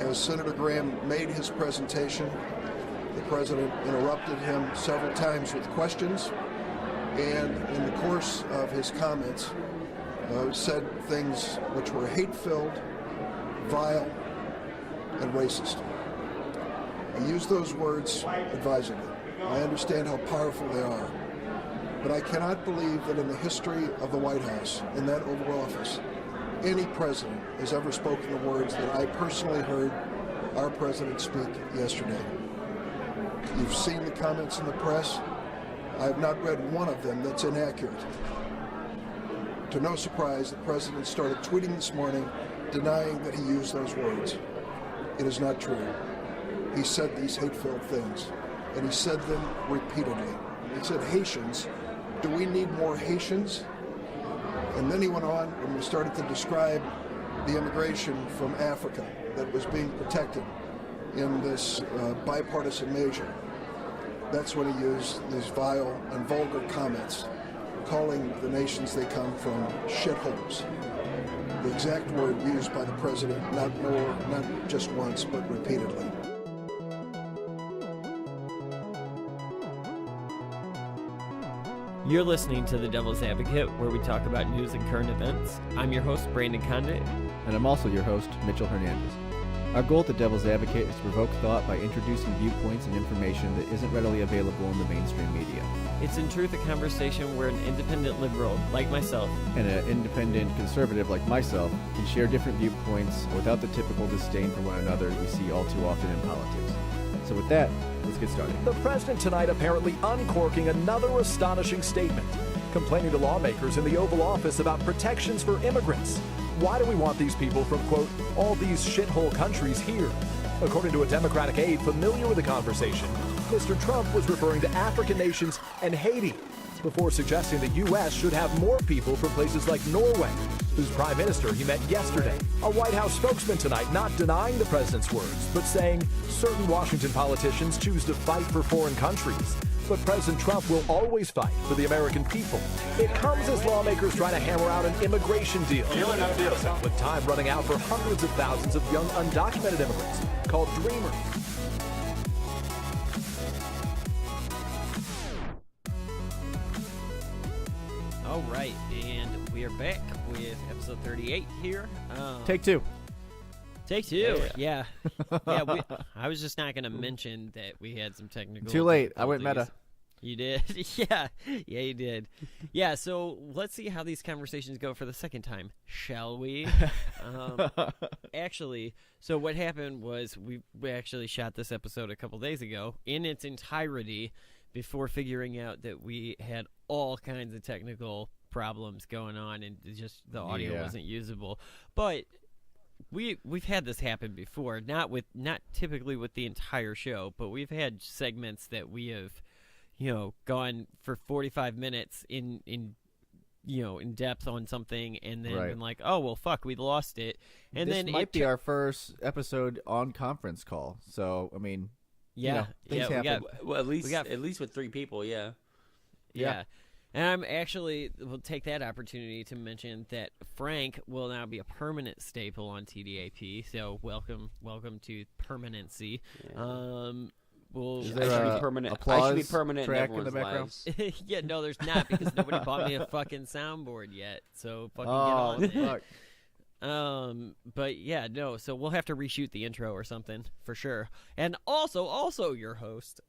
As Senator Graham made his presentation, the president interrupted him several times with questions, and in the course of his comments, said things which were hate-filled, vile, and racist. He used those words advisedly. I understand how powerful they are, but I cannot believe that in the history of the White House, in that Oval Office, any president has ever spoken the words that I personally heard our president speak yesterday. You've seen the comments in the press. I have not read one of them that's inaccurate. To no surprise, the president started tweeting this morning denying that he used those words. It is not true. He said these hate-filled things, and he said them repeatedly. He said, Haitians, do we need more Haitians? And then he went on and we started to describe the immigration from Africa that was being protected in this bipartisan measure. That's when he used these vile and vulgar comments, calling the nations they come from shitholes. The exact word used by the president, not just once, but repeatedly. You're listening to The Devil's Advocate, where we talk about news and current events. I'm your host, Brandon Condict. And I'm also your host, Mitchell Hernandez. Our goal at The Devil's Advocate is to provoke thought by introducing viewpoints and information that isn't readily available in the mainstream media. It's in truth a conversation where an independent liberal, like myself, and an independent conservative, like myself, can share different viewpoints without the typical disdain for one another we see all too often in politics. So with that, let's get started. The president tonight apparently uncorking another astonishing statement, complaining to lawmakers in the Oval Office about protections for immigrants. Why do we want these people from, quote, all these shithole countries here? According to a Democratic aide familiar with the conversation, Mr. Trump was referring to African nations and Haiti, before suggesting the U.S. should have more people from places like Norway, whose prime minister he met yesterday. A White House spokesman tonight not denying the president's words, but saying certain Washington politicians choose to fight for foreign countries. But President Trump will always fight for the American people. It comes as lawmakers try to hammer out an immigration deal. With time running out for hundreds of thousands of young undocumented immigrants called Dreamers. All right, and we are back with episode 38 here. Take two. Take two, yeah. I was just not going to mention that we had some technical Too late. I went meta. You did? Yeah, you did. Yeah, so let's see how these conversations go for the second time, shall we? Actually, so what happened was we actually shot this episode a couple days ago in its entirety before figuring out that we had all kinds of technical problems going on and just the audio wasn't usable. But we've had this happen before, not typically with the entire show, but we've had segments that we have, gone for 45 minutes in depth on something, and then been like, oh well, fuck, we lost it. And this then might be our first episode on conference call. So I mean, things happen. At least with three people, yeah. And I'm actually will take that opportunity to mention that Frank will now be a permanent staple on TDAP. So welcome to permanency. Yeah. Is I there should a be permanent. applause I should be permanent track in in the everyone's background? lives. Yeah, no, there's not, because nobody bought me a fucking soundboard yet. So fucking Oh, get on it. fuck. But yeah, no. So we'll have to reshoot the intro or something for sure. And also your host.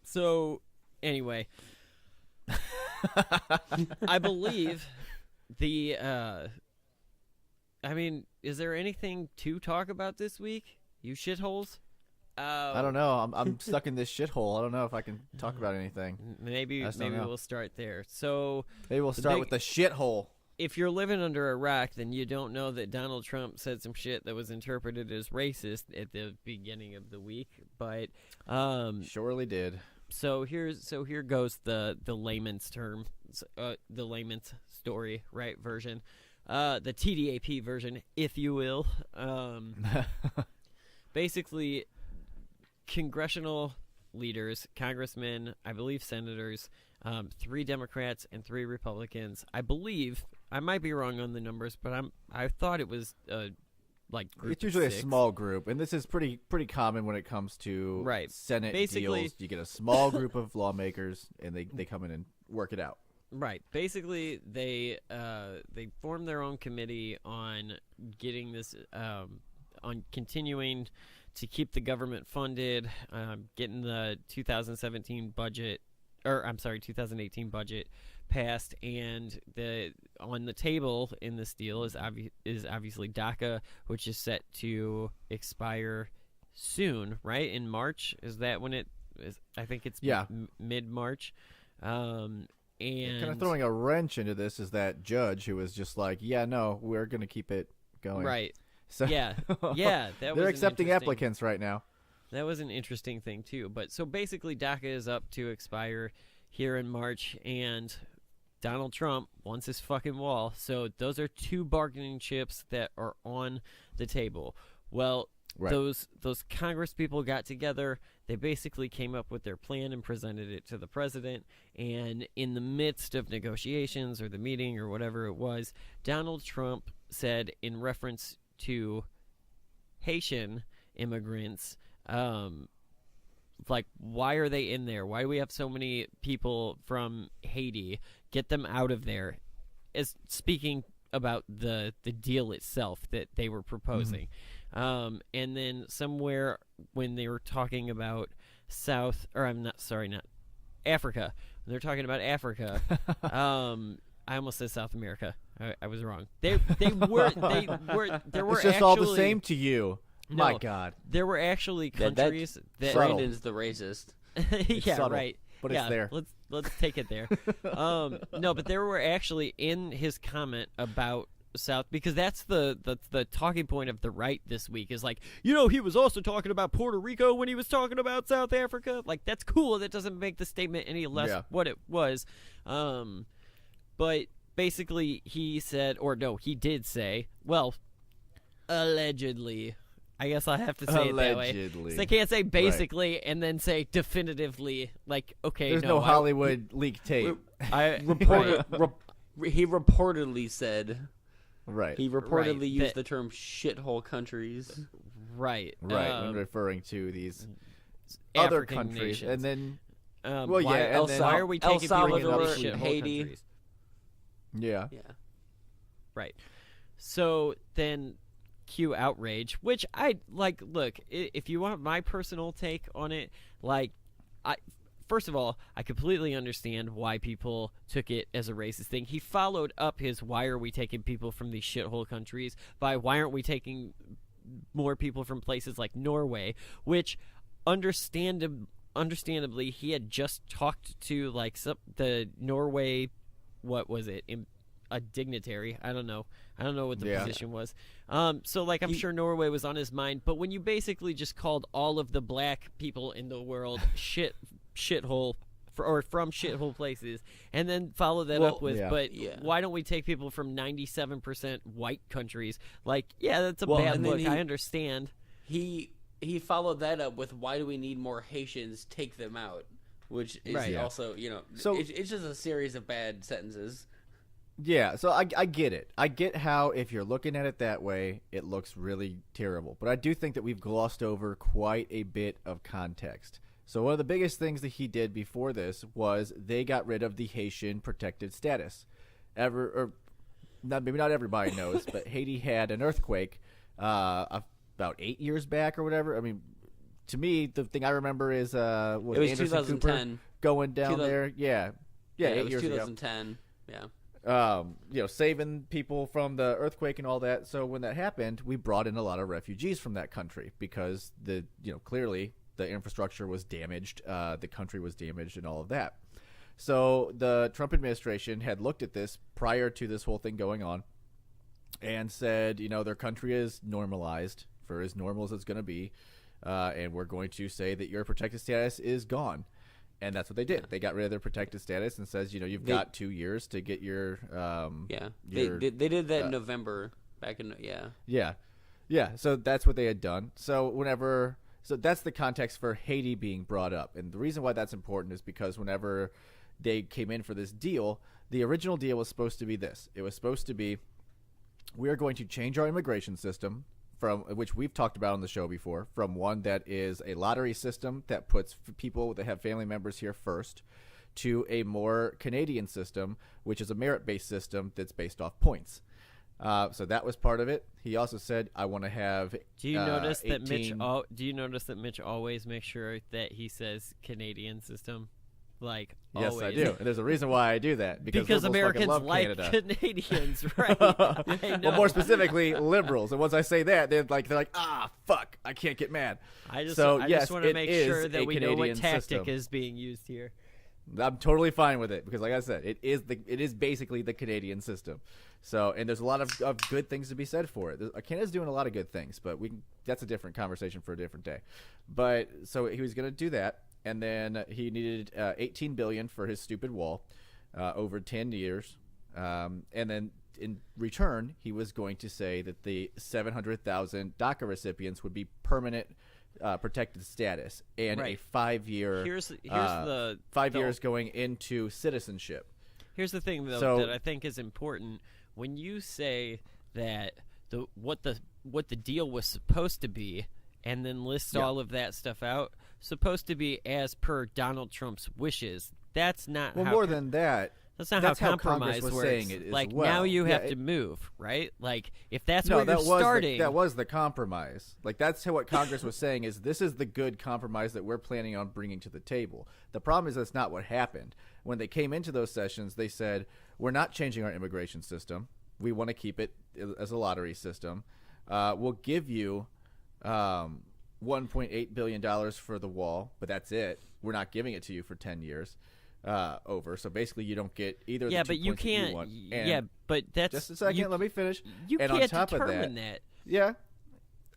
So anyway. I believe is there anything to talk about this week, you shitholes? I don't know. I'm stuck in this shithole. I don't know if I can talk about anything. Maybe we'll start there. So maybe we'll start with the shithole. If you're living under a rock, then you don't know that Donald Trump said some shit that was interpreted as racist at the beginning of the week, but surely did. So here goes the layman's term, the layman's story, right, version, the TDAP version, if you will. Basically, congressional leaders, congressmen, I believe senators, 3 Democrats and 3 Republicans. I believe, I might be wrong on the numbers, but I thought it was group. It's usually of 6. a small group, and this is pretty common when it comes to Senate Basically, deals. You get a small group of lawmakers, and they come in and work it out. Right. Basically, they formed their own committee on getting this, on continuing to keep the government funded, getting the 2018 budget passed, and on the table in this deal is obviously DACA, which is set to expire soon, right? In March, is that when it is? I think it's mid-March. And kind of throwing a wrench into this is that judge who was just like, yeah, no, we're going to keep it going. Right. So yeah. They're accepting applicants right now. That was an interesting thing too. But so basically, DACA is up to expire here in March, and Donald Trump wants his fucking wall. So those are 2 bargaining chips that are on the table. Well, those Congress people got together. They basically came up with their plan and presented it to the president. And in the midst of negotiations or the meeting or whatever it was, Donald Trump said, in reference to Haitian immigrants, why are they in there? Why do we have so many people from Haiti? Get them out of there. As speaking about the deal itself that they were proposing. And then somewhere when they were talking about Africa. When they're talking about Africa. I almost said South America. I was wrong. There were It's just all the same to you. No, My God. There were actually countries that Brandon's the racist. yeah, subtle, right. But yeah, it's there. Let's take it there. No, but there were actually in his comment about South, because that's the talking point of the right this week is like, he was also talking about Puerto Rico when he was talking about South Africa. Like, that's cool. That doesn't make the statement any less what it was. But basically he said, or no, he did say, well, allegedly. I guess I have to say it that way. So I can't say basically and then say definitively. Like, okay, there's no Hollywood leak tape. He reportedly said. Right. He reportedly used the term shithole countries. Right. When referring to these African other countries. nations. And then, why are we taking El Salvador, people from shithole Haiti? countries? Yeah. Right. So then cue outrage, which I like. Look, if you want my personal take on it, first of all, I completely understand why people took it as a racist thing. He followed up his "why are we taking people from these shithole countries" by "why aren't we taking more people from places like Norway," which understandably he had just talked to the Norway, what was it? A dignitary. I don't know what the position was. So I'm sure Norway was on his mind. But when you basically just called all of the black people in the world shithole from shithole places, and then follow that up with, why don't we take people from 97% white countries? That's a bad look. I understand. He followed that up with, why do we need more Haitians? Take them out. Which is also, so it's just a series of bad sentences. Yeah, so I get it. I get how, if you're looking at it that way, it looks really terrible. But I do think that we've glossed over quite a bit of context. So one of the biggest things that he did before this was they got rid of the Haitian protected status. Maybe not everybody knows, but Haiti had an earthquake about 8 years back or whatever. I mean, to me, the thing I remember is it was Anderson 2010. Cooper going down there. Yeah, it 8 was years 2010. ago. Saving people from the earthquake and all that. So when that happened, we brought in a lot of refugees from that country because clearly the infrastructure was damaged, the country was damaged, and all of that. So the Trump administration had looked at this prior to this whole thing going on and said, their country is normalized for as normal as it's going to be, and we're going to say that your protected status is gone. And that's what they did. They got rid of their protected status and says, you've got 2 years to get your They did that in November back in Yeah. So that's what they had done. So that's the context for Haiti being brought up. And the reason why that's important is because whenever they came in for this deal, the original deal was supposed to be this. It was supposed to be, we are going to change our immigration system from which we've talked about on the show before, from one that is a lottery system that puts people that have family members here first, to a more Canadian system, which is a merit-based system that's based off points. So that was part of it. He also said, "I want to have." Do you notice that Mitch? Do you notice that Mitch always makes sure that he says Canadian system? Like, yes, always. I do. And there's a reason why I do that. Because Americans love like Canada. Canadians, right? I know. Well, more specifically, liberals. And once I say that, they're like, fuck, I can't get mad. I just yes, want to it make is sure that a we know what Canadian tactic system. is being used here. I'm totally fine with it because, like I said, it is basically the Canadian system. So, and there's a lot of good things to be said for it. Canada's doing a lot of good things, but that's a different conversation for a different day. But so he was going to do that, and then he needed $18 billion for his stupid wall over 10 years, and then in return, he was going to say that the 700,000 DACA recipients would be permanent protected status and a 5-year. Here's the 5 years going into citizenship. Here's the thing, though, that I think is important. When you say that what the deal was supposed to be, and then list all of that stuff out, supposed to be as per Donald Trump's wishes. That's not. Well, how more than that. That's not That's how how compromise Congress was works. saying it as like well. now you have Yeah, to move, right? Like if that's No, where that you're was starting. that was the compromise. Like that's what Congress was saying is this is the good compromise that we're planning on bringing to the table. The problem is that's not what happened. When they came into those sessions, they said we're not changing our immigration system. We want to keep it as a lottery system. We'll give you $1.8 billion for the wall, but that's it. We're not giving it to you for 10 years. Over. So basically, you don't get either. Yeah, the 2 but you points that can't. you want. Yeah, but that's just a second. Let me finish. You and can't on top determine of that. Yeah.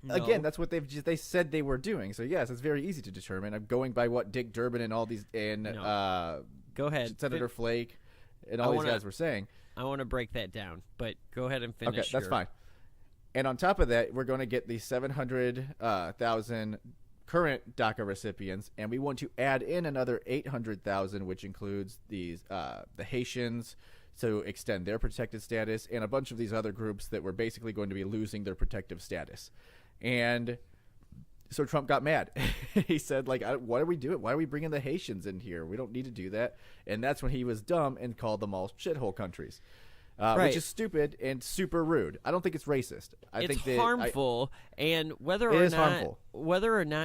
No. Again, that's what they said they were doing. So yes, it's very easy to determine. I'm going by what Dick Durbin and all these and Go ahead, Senator Flake and all these guys were saying. I want to break that down, but go ahead and finish. Okay, that's fine. And on top of that, we're going to get the 700,000 current DACA recipients, and we want to add in another 800,000, which includes these the Haitians, to extend their protected status, and a bunch of these other groups that were basically going to be losing their protective status. And so Trump got mad. He said, like, what are we doing? Why are we bringing the Haitians in here? We don't need to do that. And that's when he was dumb and called them all shithole countries. Which is stupid and super rude. I don't think it's racist. I think that harmful, and whether or not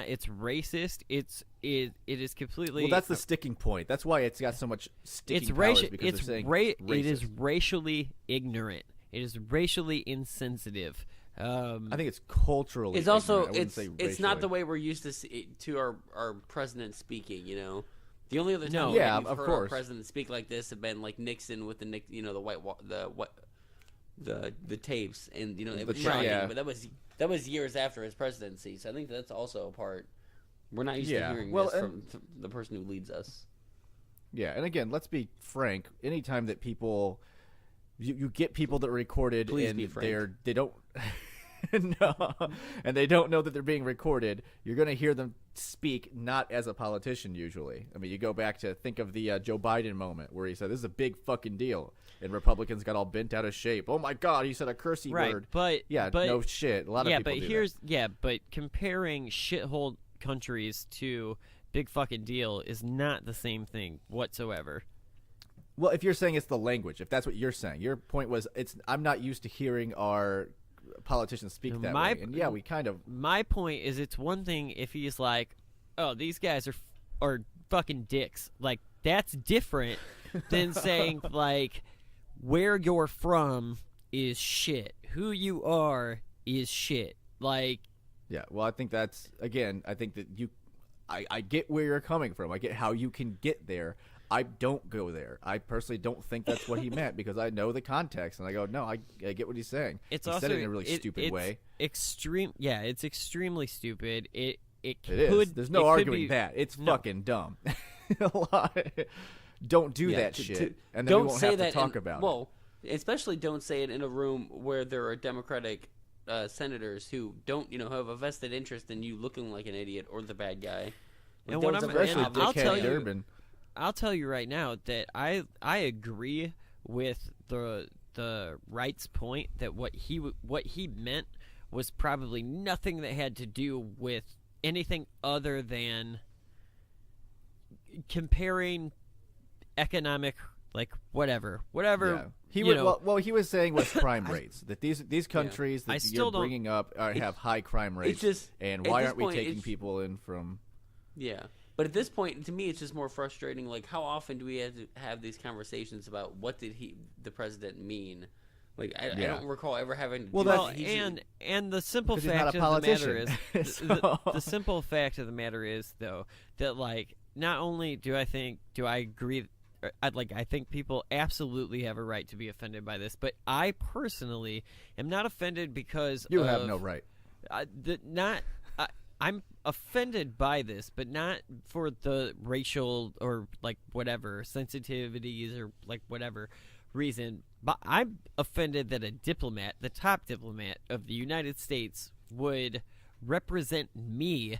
it's racist, it is completely. Well, that's the sticking point. That's why it's got so much sticking powers, because they're saying racist. It is racially ignorant. It is racially insensitive. I think it's culturally. It's also it's not the way we're used to our president speaking. You know. The only other time we've heard our president speak like this have been like Nixon with the tapes, and it was shocking. Yeah. But that was years after his presidency, so I think that's also a part. We're not used to hearing this from the person who leads us. Yeah, and again, let's be frank. Anytime that people, you get people that are recorded, Please and be frank. they don't. No, and they don't know that they're being recorded. You're going to hear them speak not as a politician usually. I mean, you go back to think of the Joe Biden moment where he said, "This is a big fucking deal," and Republicans got all bent out of shape. Oh my God, he said a cursey word. But no shit. A lot of people do that. But comparing shithole countries to big fucking deal is not the same thing whatsoever. Well, if you're saying it's the language, if that's what you're saying, your point was I'm not used to hearing our politicians speak that way, and we kind of. My point is, it's one thing if he's like, "Oh, these guys are fucking dicks." Like that's different than saying like, "Where you're from is shit. Who you are is shit." Like, yeah. Well, I think that's again. I think that I get where you're coming from. I get how you can get there. I don't go there. I personally don't think that's what he meant because I know the context, and I go, no, I get what he's saying. He said it in a really stupid way. It's extremely stupid. It is. There's no arguing that. It's fucking dumb. Don't do that shit, and then we won't have to talk about it. Well, especially don't say it in a room where there are Democratic senators who don't, have a vested interest in you looking like an idiot or the bad guy. And I'll tell you right now that I agree with the right's point that what he meant was probably nothing that had to do with anything other than comparing economic, like whatever. Yeah. He was saying was crime rates, that these countries that you're bringing up have high crime rates, and why aren't we taking people in from? Yeah, but at this point, to me, it's just more frustrating. Like, how often do we have to have these conversations about what did the president mean? Like, I don't recall ever having. And the simple fact of the matter is, the simple fact of the matter is, though, that like not only do I agree. I think people absolutely have a right to be offended by this, but I personally am not offended because you have no right. I'm offended by this, but not for the racial or like whatever sensitivities or like whatever reason. But I'm offended that a diplomat, the top diplomat of the United States, would represent me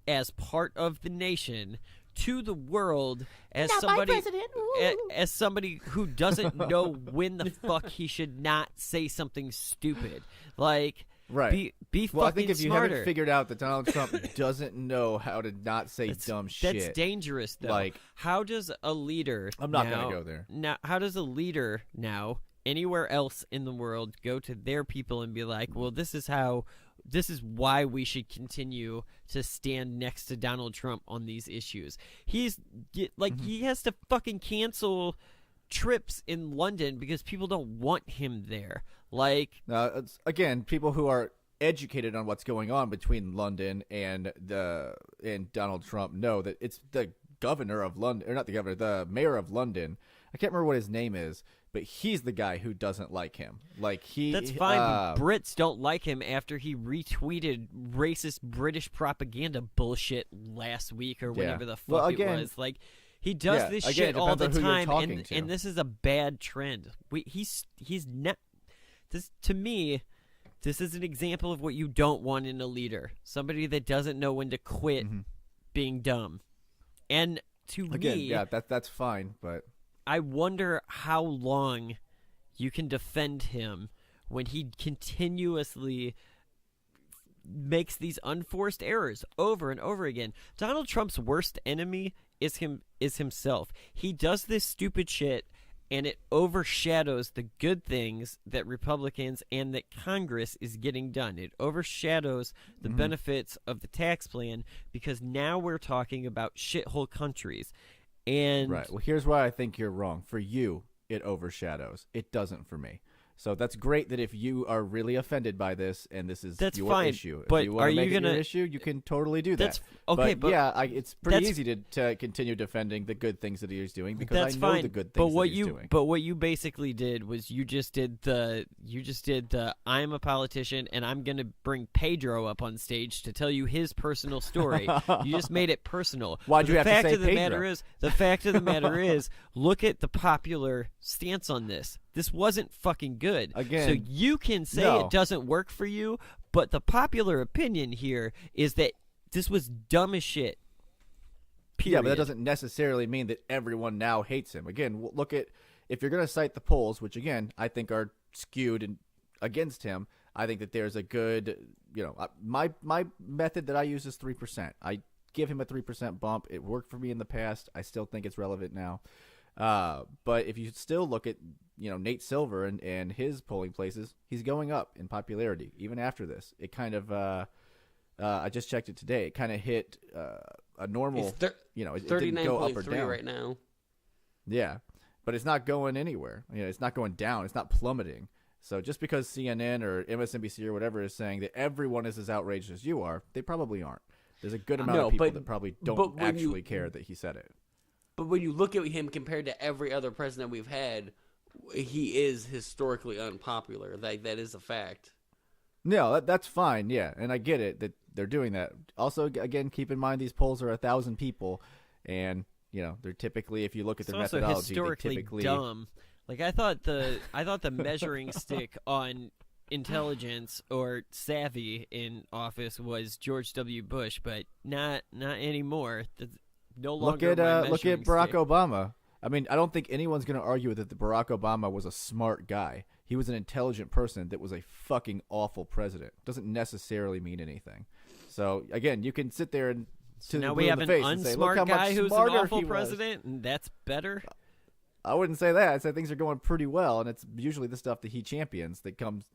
as part of the nation to the world as somebody who doesn't know when the fuck he should not say something stupid. Like, right. Be well, fucking I think if you smarter. haven't figured out that Donald Trump doesn't know how to not say dumb shit. That's dangerous, though. Like, how does a leader I'm not going to go there. Now, how does a leader now, anywhere else in the world, go to their people and be like, well, this is why we should continue to stand next to Donald Trump on these issues. He has to fucking cancel trips in London because people don't want him there. Like, again, people who are educated on what's going on between London and Donald Trump know that it's the governor of London, or not the governor, the mayor of London. I can't remember what his name is, but he's the guy who doesn't like him. That's fine, but Brits don't like him after he retweeted racist British propaganda bullshit last week or whenever the fuck it was. Like, he does this shit all the time, and this is a bad trend. He's not. This, to me, this is an example of what you don't want in a leader. Somebody that doesn't know when to quit being dumb. And to me, that's fine, but I wonder how long you can defend him when he continuously makes these unforced errors over and over again. Donald Trump's worst enemy is himself. He does this stupid shit, and it overshadows the good things that Republicans and that Congress is getting done. It overshadows the benefits of the tax plan because now we're talking about shithole countries. And right. Well, here's why I think you're wrong. For you, it overshadows. It doesn't for me. So that's great that if you are really offended by this and this is your fine, issue, but if you want to make it your issue, you can totally do that. Okay, but it's pretty easy to continue defending the good things that he is doing because I know the good things that he's doing. But what you basically did was you just did the I'm a politician and I'm going to bring Pedro up on stage to tell you his personal story. You just made it personal. Why'd you have to say Pedro? The fact of the matter is, look at the popular stance on this. This wasn't fucking good. Again, so you can say it doesn't work for you, but the popular opinion here is that this was dumb as shit. Period. Yeah, but that doesn't necessarily mean that everyone now hates him. Again, look at, if you're going to cite the polls, which again I think are skewed against him, I think that there's a good, my method that I use is 3%. I give him a 3% bump. It worked for me in the past. I still think it's relevant now. But if you still look at, Nate Silver and his polling places, he's going up in popularity even after this. It kind of, I just checked it today. It kind of hit a normal, it didn't go up or down right now. Yeah, but it's not going anywhere. It's not going down. It's not plummeting. So just because CNN or MSNBC or whatever is saying that everyone is as outraged as you are, they probably aren't. There's a good amount of people that probably don't actually care that he said it. But when you look at him compared to every other president we've had, he is historically unpopular. That is a fact. No, that's fine, yeah, and I get it that they're doing that. Also, again, keep in mind these polls are 1,000 people, and they're typically, if you look at their methodology, historically they typically dumb. Like I thought the measuring stick on intelligence or savvy in office was George W. Bush, but not anymore. No longer. Look at Barack Obama. I mean, I don't think anyone's going to argue that Barack Obama was a smart guy. he was an intelligent person that was a fucking awful president. Doesn't necessarily mean anything. So again, you can sit there and so now we have an unsmart guy who's an awful president, and that's better. I wouldn't say that. I'd say things are going pretty well, and it's usually the stuff that he champions that comes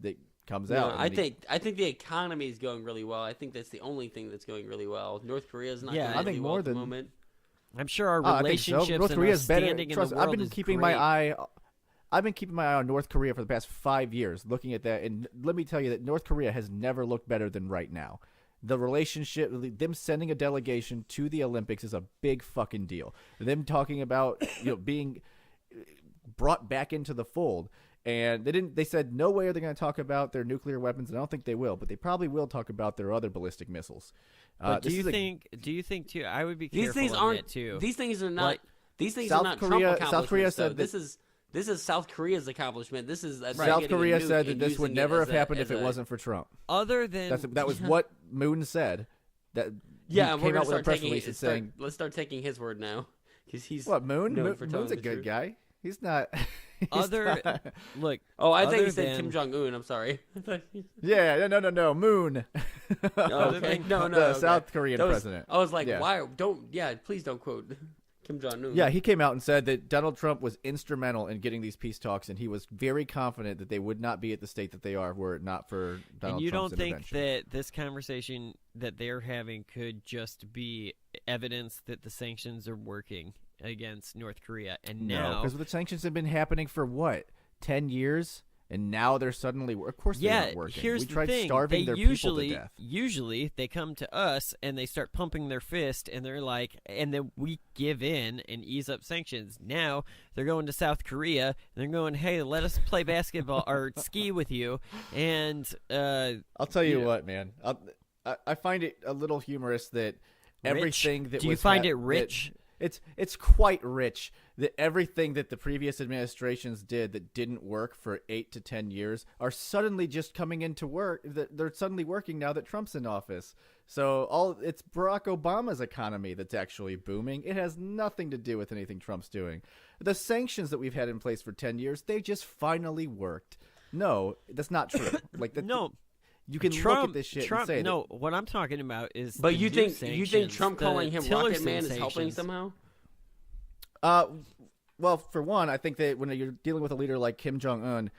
out. I think the economy is going really well. I think that's the only thing that's going really well. North Korea is not going really well at the moment. I'm sure our relationships and our standing in the world I've been keeping my eye on North Korea for the past 5 years, looking at that, and let me tell you that North Korea has never looked better than right now. The relationship, them sending a delegation to the Olympics is a big fucking deal. Them talking about being brought back into the fold, and they said no way are they going to talk about their nuclear weapons, and I don't think they will, but they probably will talk about their other ballistic missiles. But do you think too? I would be careful on that too. These things are not. These things are not Trump accomplishments. South Korea said this is South Korea's accomplishment. This is South Korea said that this would never have happened if it wasn't for Trump. Other than that was what Moon said. That we're going to start taking. Let's start taking his word now, because he's what Moon. Moon's a good guy. He's not. Look. Oh, I think he said Kim Jong-un. I'm sorry. Yeah, no, Moon. Okay. No, the South Korean president. I was like, why? Please don't quote Kim Jong-un. Yeah, he came out and said that Donald Trump was instrumental in getting these peace talks, and he was very confident that they would not be at the state that they are were it not for Donald Trump's intervention. And you don't think that this conversation that they're having could just be evidence that the sanctions are working against North Korea? And now, because the sanctions have been happening for what, 10 years, and now they're suddenly, of course, they're not working. Here's we tried the thing. starving their people to death. Usually, they come to us and they start pumping their fist, and they're like, and then we give in and ease up sanctions. Now they're going to South Korea and they're going, hey, let us play basketball or ski with you. And I'll tell you what, man, I find it a little humorous that everything that do you find it rich? It's quite rich that everything that the previous administrations did that didn't work for 8 to 10 years are suddenly just coming into work. They're suddenly working now that Trump's in office. So it's Barack Obama's economy that's actually booming. It has nothing to do with anything Trump's doing. The sanctions that we've had in place for 10 years, they just finally worked. No, that's not true. No. You can look at this shit and say no. What I'm talking about is. But you think Trump calling him Rocket Man is helping somehow? Well, for one, I think that when you're dealing with a leader like Kim Jong-un,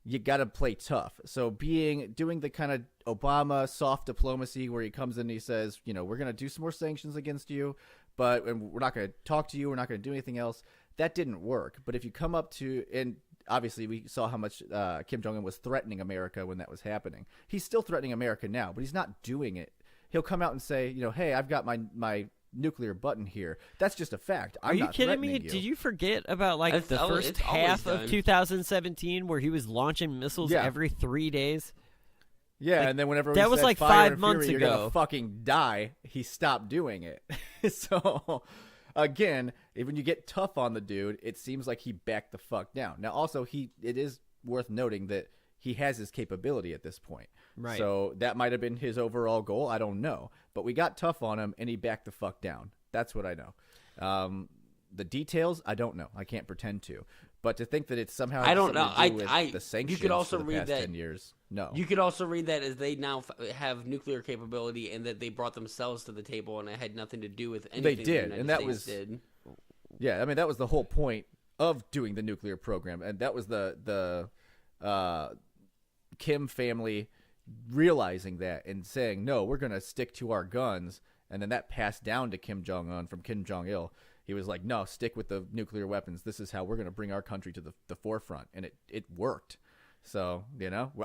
you got to play tough. So doing the kind of Obama soft diplomacy where he comes in and he says, we're going to do some more sanctions against you, but we're not going to talk to you. We're not going to do anything else. That didn't work. But if you come up to and obviously, we saw how much Kim Jong-un was threatening America when that was happening. He's still threatening America now, but he's not doing it. He'll come out and say, hey, I've got my nuclear button here. That's just a fact. Are you kidding me? Did you forget about the first half of 2017 where he was launching missiles every 3 days? Yeah, and then whenever that was like 5 months ago, you're gonna fucking die, he stopped doing it. So. Again, when you get tough on the dude, it seems like he backed the fuck down. Now, also, it is worth noting that he has his capability at this point. Right. So that might have been his overall goal. I don't know. But we got tough on him, and he backed the fuck down. That's what I know. The details, I don't know. I can't pretend to. But to think that it's somehow I don't know. The sanctions you could also for the read past that 10 years. No. You could also read that as they now have nuclear capability and that they brought themselves to the table and it had nothing to do with anything. They did, the United and that States was did. Yeah, I mean that was the whole point of doing the nuclear program, and that was the Kim family realizing that and saying, no, we're going to stick to our guns, and then that passed down to Kim Jong-un from Kim Jong-il. He was like, no, stick with the nuclear weapons. This is how we're going to bring our country to the forefront, and it worked. So,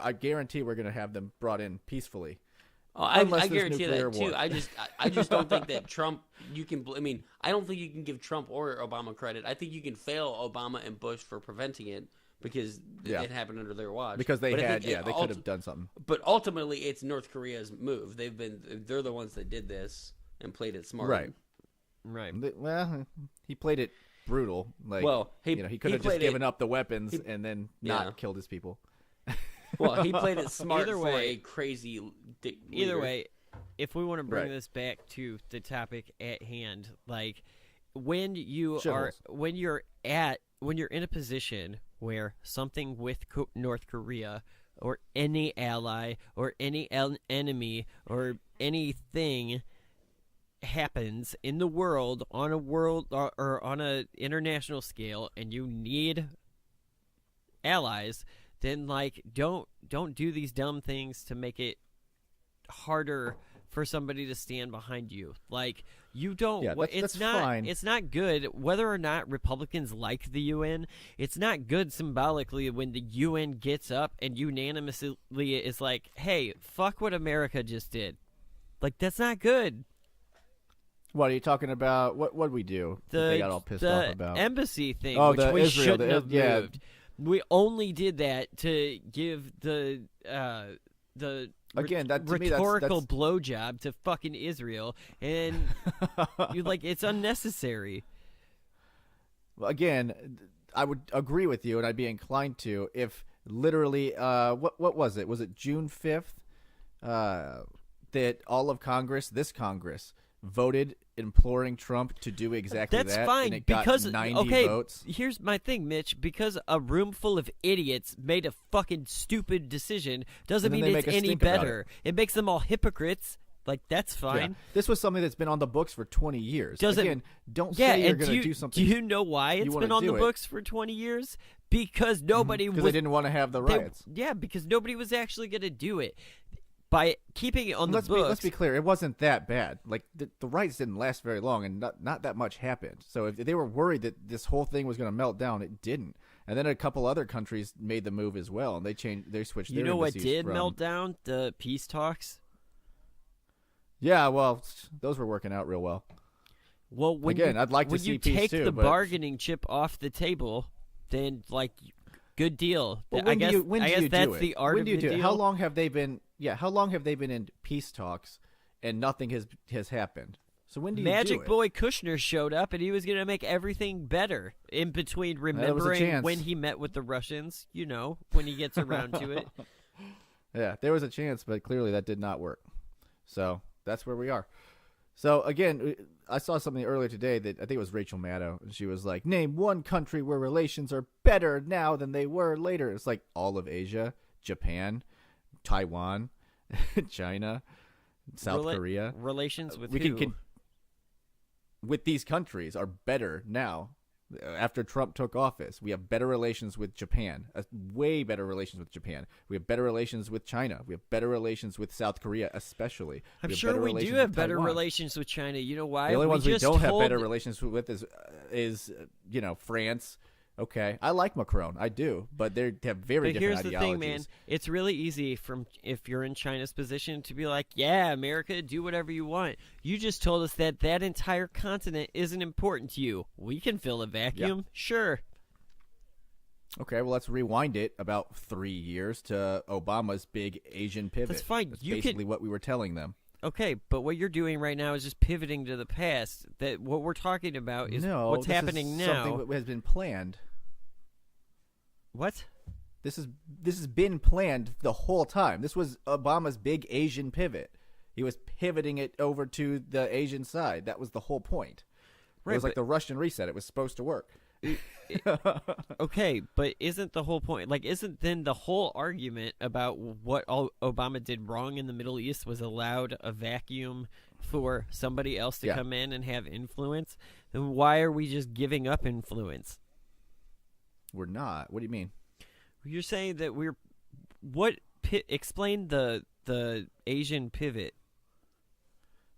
I guarantee we're going to have them brought in peacefully. Oh, I guarantee that too. I just don't think that Trump. I don't think you can give Trump or Obama credit. I think you can fail Obama and Bush for preventing it because it happened under their watch. Because they could have done something. But ultimately, it's North Korea's move. They're the ones that did this and played it smart. Right. Well, he played it brutal. He could have just given up the weapons and then not killed his people. Well, he played it smart for a crazy Either way, if we want to bring this back to the topic at hand, when you're in a position where something with North Korea or any ally or any enemy or anything happens in the world on a international scale, and you need allies, then like don't do these dumb things to make it harder for somebody to stand behind you. Like, you don't. Yeah, it's that's not. fine. It's not good whether or not Republicans like the UN. It's not good symbolically when the UN gets up and unanimously is like, "Hey, fuck what America just did." Like, that's not good. What are you talking about? What did we do? They got all pissed off about the embassy thing, Oh, which the we Israel, shouldn't have yeah. moved. We only did that to give the Again, that to me, rhetorical that's blowjob to fucking Israel, and you like it's unnecessary. Again, I would agree with you, and I'd be inclined to if literally, what was it? Was it June 5th that all of this Congress, voted imploring Trump to do exactly that? That's fine, and it because got 90 votes. Here's my thing, Mitch. Because a room full of idiots made a fucking stupid decision doesn't mean it's any better. It makes them all hypocrites. Like, that's fine. Yeah. This was something that's been on the books for 20 years. Again, don't yeah, say you're going to do something. Do you know why it's been on the books for 20 years? Because nobody because they didn't want to have the riots. Because nobody was actually going to do it. By keeping it on the books. Let's be clear. It wasn't that bad. Like, the riots didn't last very long, and not that much happened. So if they were worried that this whole thing was going to melt down, it didn't. And then a couple other countries made the move as well, and they switched. You know what did melt down? The peace talks. Yeah, well, those were working out real well. Well, I'd like to see peace too. When you take the bargaining chip off the table, then like, good deal. Well, I guess that's the art of the deal. How long have they been? Yeah, how long have they been in peace talks, and nothing has happened? So when do you Magic do it? Boy Kushner showed up, and he was going to make everything better. In between remembering when he met with the Russians, when he gets around to it. Yeah, there was a chance, but clearly that did not work. So that's where we are. So again, I saw something earlier today that I think it was Rachel Maddow, and she was like, "Name one country where relations are better now than they were later." It's like all of Asia, Japan, Taiwan, China, South Korea. Relations with with these countries are better now. After Trump took office, we have better relations with Japan, way better relations with Japan. We have better relations with China. We have better relations with South Korea, especially. I'm sure we do have better relations with China. You know why? The only ones we don't have better relations with is France. Okay, I like Macron, I do, but they have very different ideologies. But here's the thing, man. It's really easy if you're in China's position to be like, yeah, America, do whatever you want. You just told us that entire continent isn't important to you. We can fill a vacuum, yeah. Sure. Okay, well, let's rewind it about 3 years to Obama's big Asian pivot. That's fine. That's basically what we were telling them. Okay, but what you're doing right now is just pivoting to the past. That what we're talking about is what's happening now. Something that has been planned. What? This has been planned the whole time. This was Obama's big Asian pivot. He was pivoting it over to the Asian side. That was the whole point. Right, it was like the Russian reset. It was supposed to work. Okay, but isn't the whole point, isn't then the whole argument about what Obama did wrong in the Middle East was allowed a vacuum for somebody else to come in and have influence? Then why are we just giving up influence? We're not. What do you mean? You're saying that explain the Asian pivot.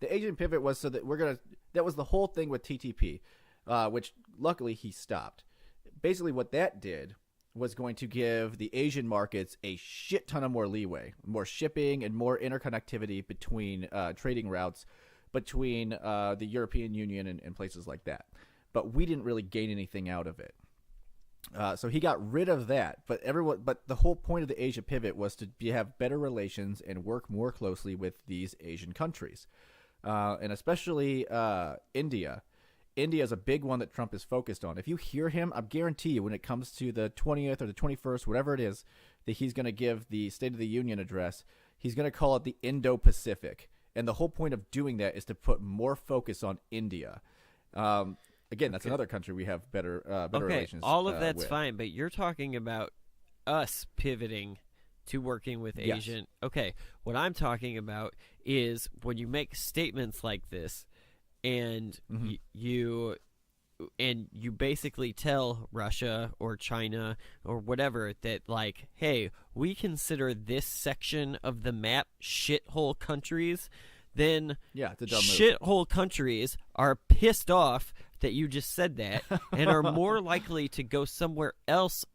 The Asian pivot was so that that was the whole thing with TTP, which luckily he stopped. Basically what that did was going to give the Asian markets a shit ton of more leeway, more shipping and more interconnectivity between trading routes between the European Union and places like that. But we didn't really gain anything out of it. So he got rid of that, but the whole point of the Asia pivot was to have better relations and work more closely with these Asian countries, and especially India. India is a big one that Trump is focused on. If you hear him, I guarantee you when it comes to the 20th or the 21st, whatever it is, that he's going to give the State of the Union address, he's going to call it the Indo-Pacific. And the whole point of doing that is to put more focus on India. again, that's another country we have better relations. All of that's with. fine, but you're talking about us pivoting to working with Yes. Asian. Okay, what I'm talking about is when you make statements like this, and you basically tell Russia or China or whatever that, like, hey, we consider this section of the map shithole countries, then it's a dumb move. shithole countries are pissed off that you just said that and are more likely to go somewhere else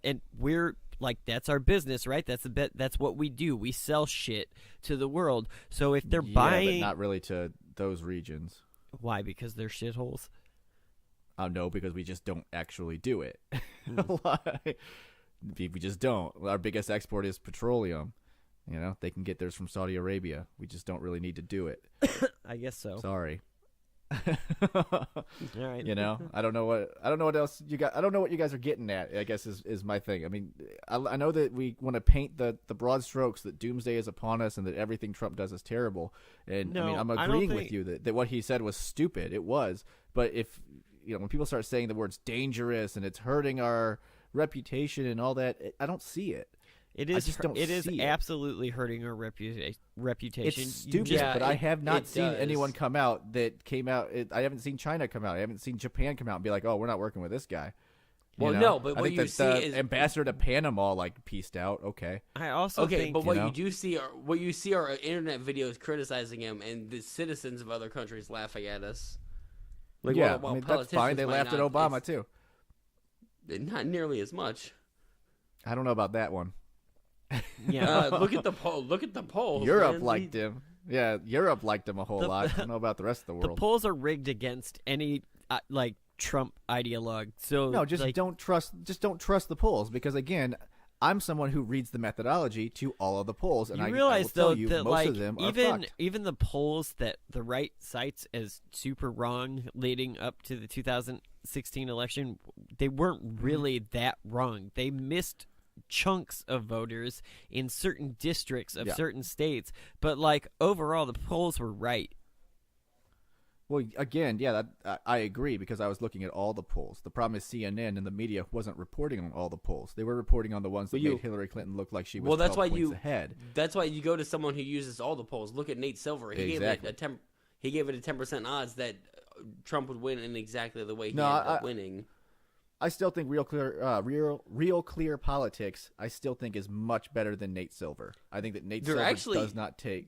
and we're like, that's our business, right? That's what we do. We sell shit to the world. So if they're buying, but not really to those regions. Why? Because they're shitholes. No, because we just don't actually do it. We just don't. Our biggest export is petroleum. They can get theirs from Saudi Arabia. We just don't really need to do it. I guess so. Sorry. All right. I don't know what else you got. I don't know what you guys are getting at, I guess is my thing. I mean, I know that we want to paint the broad strokes that doomsday is upon us and that everything Trump does is terrible. And No, I mean, I'm agreeing with you that what he said was stupid. It was. But if, when people start saying the words dangerous and it's hurting our reputation and all that, I don't see it. It is. I just don't it is see absolutely hurting our reputation. It's stupid, but I have not seen anyone come out that came out. I haven't seen China come out. I haven't seen Japan come out and be like, "Oh, we're not working with this guy." Well, no, but I what think you that see the is ambassador to Panama pieced out. Okay, I also think, but what you do see are internet videos criticizing him and the citizens of other countries laughing at us. Like, while that's fine. They laughed at Obama too. Not nearly as much. I don't know about that one. Yeah. Look at the poll. Look at the polls. Europe liked him. Yeah, Europe liked him a whole lot. I don't know about the rest of the world. The polls are rigged against any Trump ideologue. So no, just don't trust. Just don't trust the polls because again, I'm someone who reads the methodology to all of the polls, and you I realize will tell though you that most of them are fucked. even the polls that the right cites as super wrong leading up to the 2016 election, they weren't really that wrong. They missed chunks of voters in certain districts of certain states, but overall the polls were right. Well, again, I agree because I was looking at all the polls. The problem is CNN and the media wasn't reporting on all the polls. They were reporting on the ones that made Hillary Clinton look like she was 12 points ahead. That's why you go to someone who uses all the polls. Look at Nate Silver. He gave it a 10% odds that Trump would win in exactly the way he ended up winning. I still think real clear politics. I still think is much better than Nate Silver. I think that Nate Silver does not take.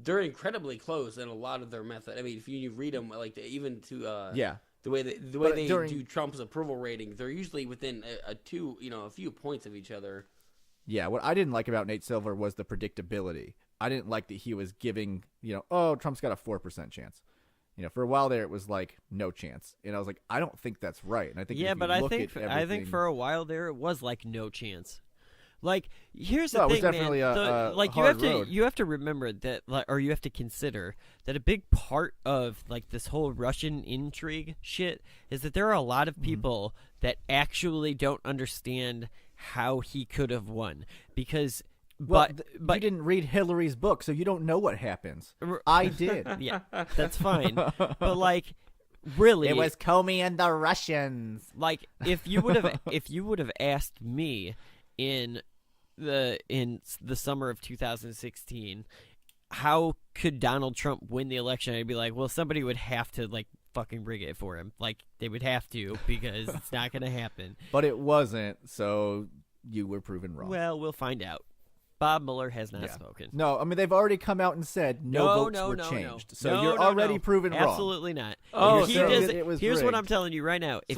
They're incredibly close in a lot of their method. I mean, if you read them, even to the way they do Trump's approval rating, they're usually within a few points of each other. Yeah, what I didn't like about Nate Silver was the predictability. I didn't like that he was giving, Trump's got a 4% chance. For a while there, it was like no chance, and I was like, I don't think that's right. And I think I think for a while there it was like no chance. Here's the thing, it was definitely man. You have to remember that, or you have to consider that a big part of this whole Russian intrigue shit is that there are a lot of people that actually don't understand how he could have won because. But you didn't read Hillary's book, so you don't know what happens. I did. Yeah, that's fine. But really, it was Comey and the Russians. If you would have asked me in the summer of 2016, how could Donald Trump win the election? I'd be like, well, somebody would have to fucking rig it for him. They would have to because it's not going to happen. But it wasn't, so you were proven wrong. Well, we'll find out. Bob Mueller has not spoken. No, I mean, they've already come out and said no votes were changed. So you're already proven wrong. Absolutely not. Oh, here's rigged. what I'm telling you right now. If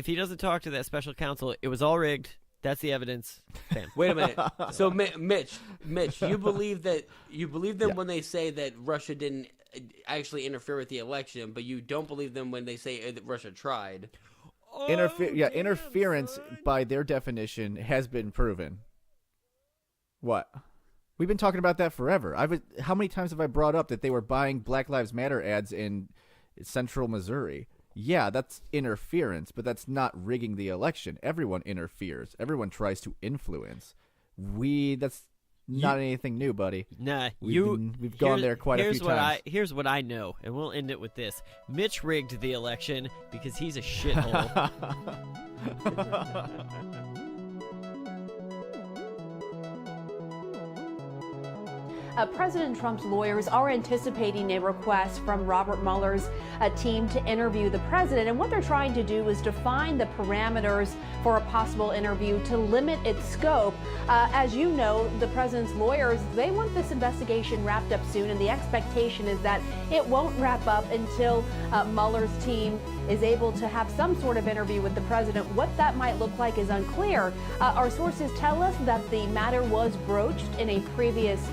he doesn't talk to that special counsel, it was all rigged. That's the evidence. Bam. Wait a minute. So Mitch, you believe them when they say that Russia didn't actually interfere with the election, but you don't believe them when they say that Russia tried. Interference by their definition has been proven. What? We've been talking about that forever. How many times have I brought up that they were buying Black Lives Matter ads in central Missouri? Yeah, that's interference, but that's not rigging the election. Everyone interferes. Everyone tries to influence. not anything new, buddy. Nah, we've gone there quite a few times. Here's what I know, and we'll end it with this. Mitch rigged the election because he's a shithole. President Trump's lawyers are anticipating a request from Robert Mueller's team to interview the president. And what they're trying to do is define the parameters for a possible interview to limit its scope. As you know, the president's lawyers, they want this investigation wrapped up soon. And the expectation is that it won't wrap up until Mueller's team is able to have some sort of interview with the president. What that might look like is unclear. Our sources tell us that the matter was broached in a previous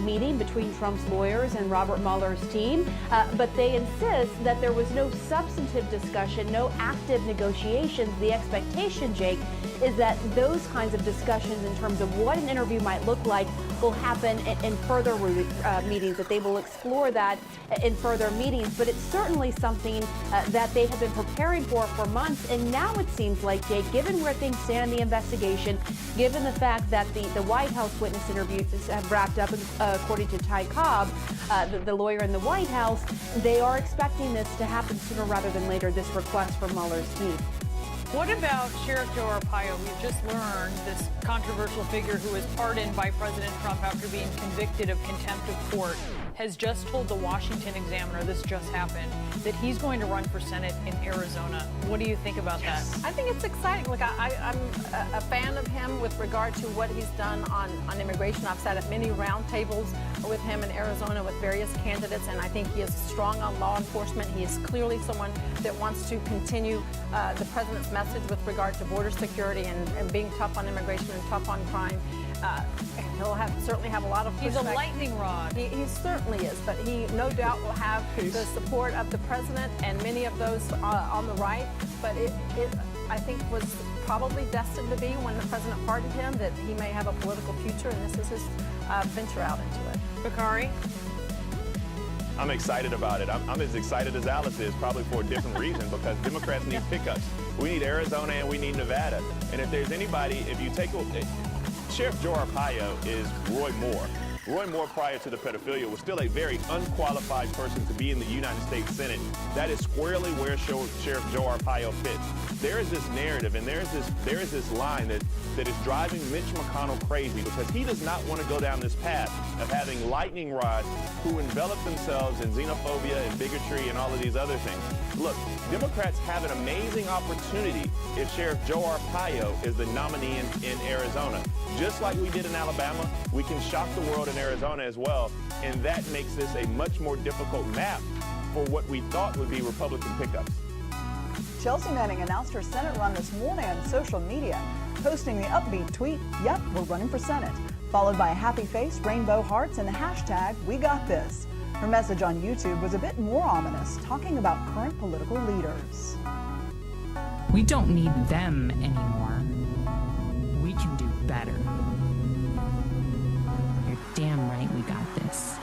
meeting between Trump's lawyers and Robert Mueller's team, but they insist that there was no substantive discussion, no active negotiations. The expectation, Jake, is that those kinds of discussions in terms of what an interview might look like will happen in further meetings, that they will explore that in further meetings. But it's certainly something that they have been preparing for months. And now it seems like, Jake, given where things stand in the investigation, given the fact that the White House witness interviews have wrapped up, according to Ty Cobb, the lawyer in the White House, they are expecting this to happen sooner rather than later, this request from Mueller's team. What about Sheriff Joe Arpaio? We've just learned this controversial figure who was pardoned by President Trump after being convicted of contempt of court has just told the Washington Examiner, this just happened, that he's going to run for Senate in Arizona. What do you think about that? I think it's exciting. Look, I'm a fan of him with regard to what he's done on immigration. I've sat at many roundtables with him in Arizona with various candidates, and I think he is strong on law enforcement. He is clearly someone that wants to continue the president's message with regard to border security and being tough on immigration and tough on crime. He'll certainly have a lot of pushback. He's a lightning rod. He certainly is, but he no doubt will have the support of the president and many of those on the right. But it I think, was probably destined to be when the president pardoned him, that he may have a political future, and this is his venture out into it. Bakari? I'm excited about it. I'm as excited as Alice is, probably for a different reason, because Democrats need pickups. We need Arizona and we need Nevada. And if there's anybody, if you take Sheriff Joe Arpaio is Roy Moore. Roy Moore, prior to the pedophilia, was still a very unqualified person to be in the United States Senate. That is squarely where Sheriff Joe Arpaio fits. There is this narrative, and there is this line that is driving Mitch McConnell crazy, because he does not want to go down this path of having lightning rods who envelop themselves in xenophobia and bigotry and all of these other things. Look, Democrats have an amazing opportunity if Sheriff Joe Arpaio is the nominee in Arizona. Just like we did in Alabama, we can shock the world in Arizona as well, and that makes this a much more difficult map for what we thought would be Republican pickups. Chelsea Manning announced her Senate run this morning on social media, posting the upbeat tweet, "Yep, we're running for Senate," followed by a happy face, rainbow hearts, and the hashtag #WeGotThis. Her message on YouTube was a bit more ominous, talking about current political leaders. We don't need them anymore. We can do better. You're damn right we got this.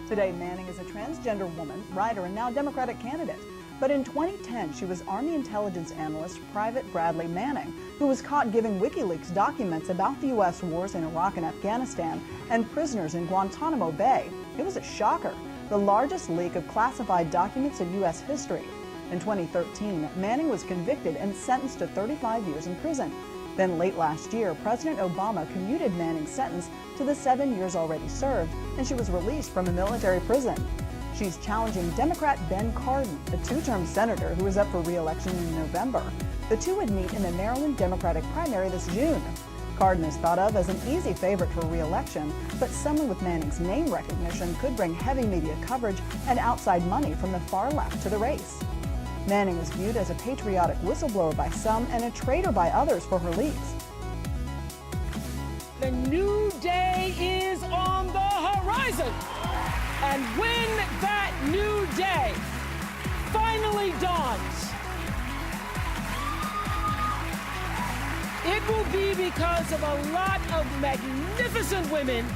Today, Manning is a transgender woman, writer, and now Democratic candidate. But in 2010, she was Army intelligence analyst Private Bradley Manning, who was caught giving WikiLeaks documents about the U.S. wars in Iraq and Afghanistan and prisoners in Guantanamo Bay. It was a shocker, the largest leak of classified documents in U.S. history. In 2013, Manning was convicted and sentenced to 35 years in prison. Then late last year, President Obama commuted Manning's sentence to the 7 years already served, and she was released from a military prison. She's challenging Democrat Ben Cardin, a two-term senator who is up for re-election in November. The two would meet in the Maryland Democratic primary this June. Cardin is thought of as an easy favorite for re-election, but someone with Manning's name recognition could bring heavy media coverage and outside money from the far left to the race. Manning is viewed as a patriotic whistleblower by some and a traitor by others for her leaks. The new day is on the horizon. And when that new day finally dawns, it will be because of a lot of magnificent women,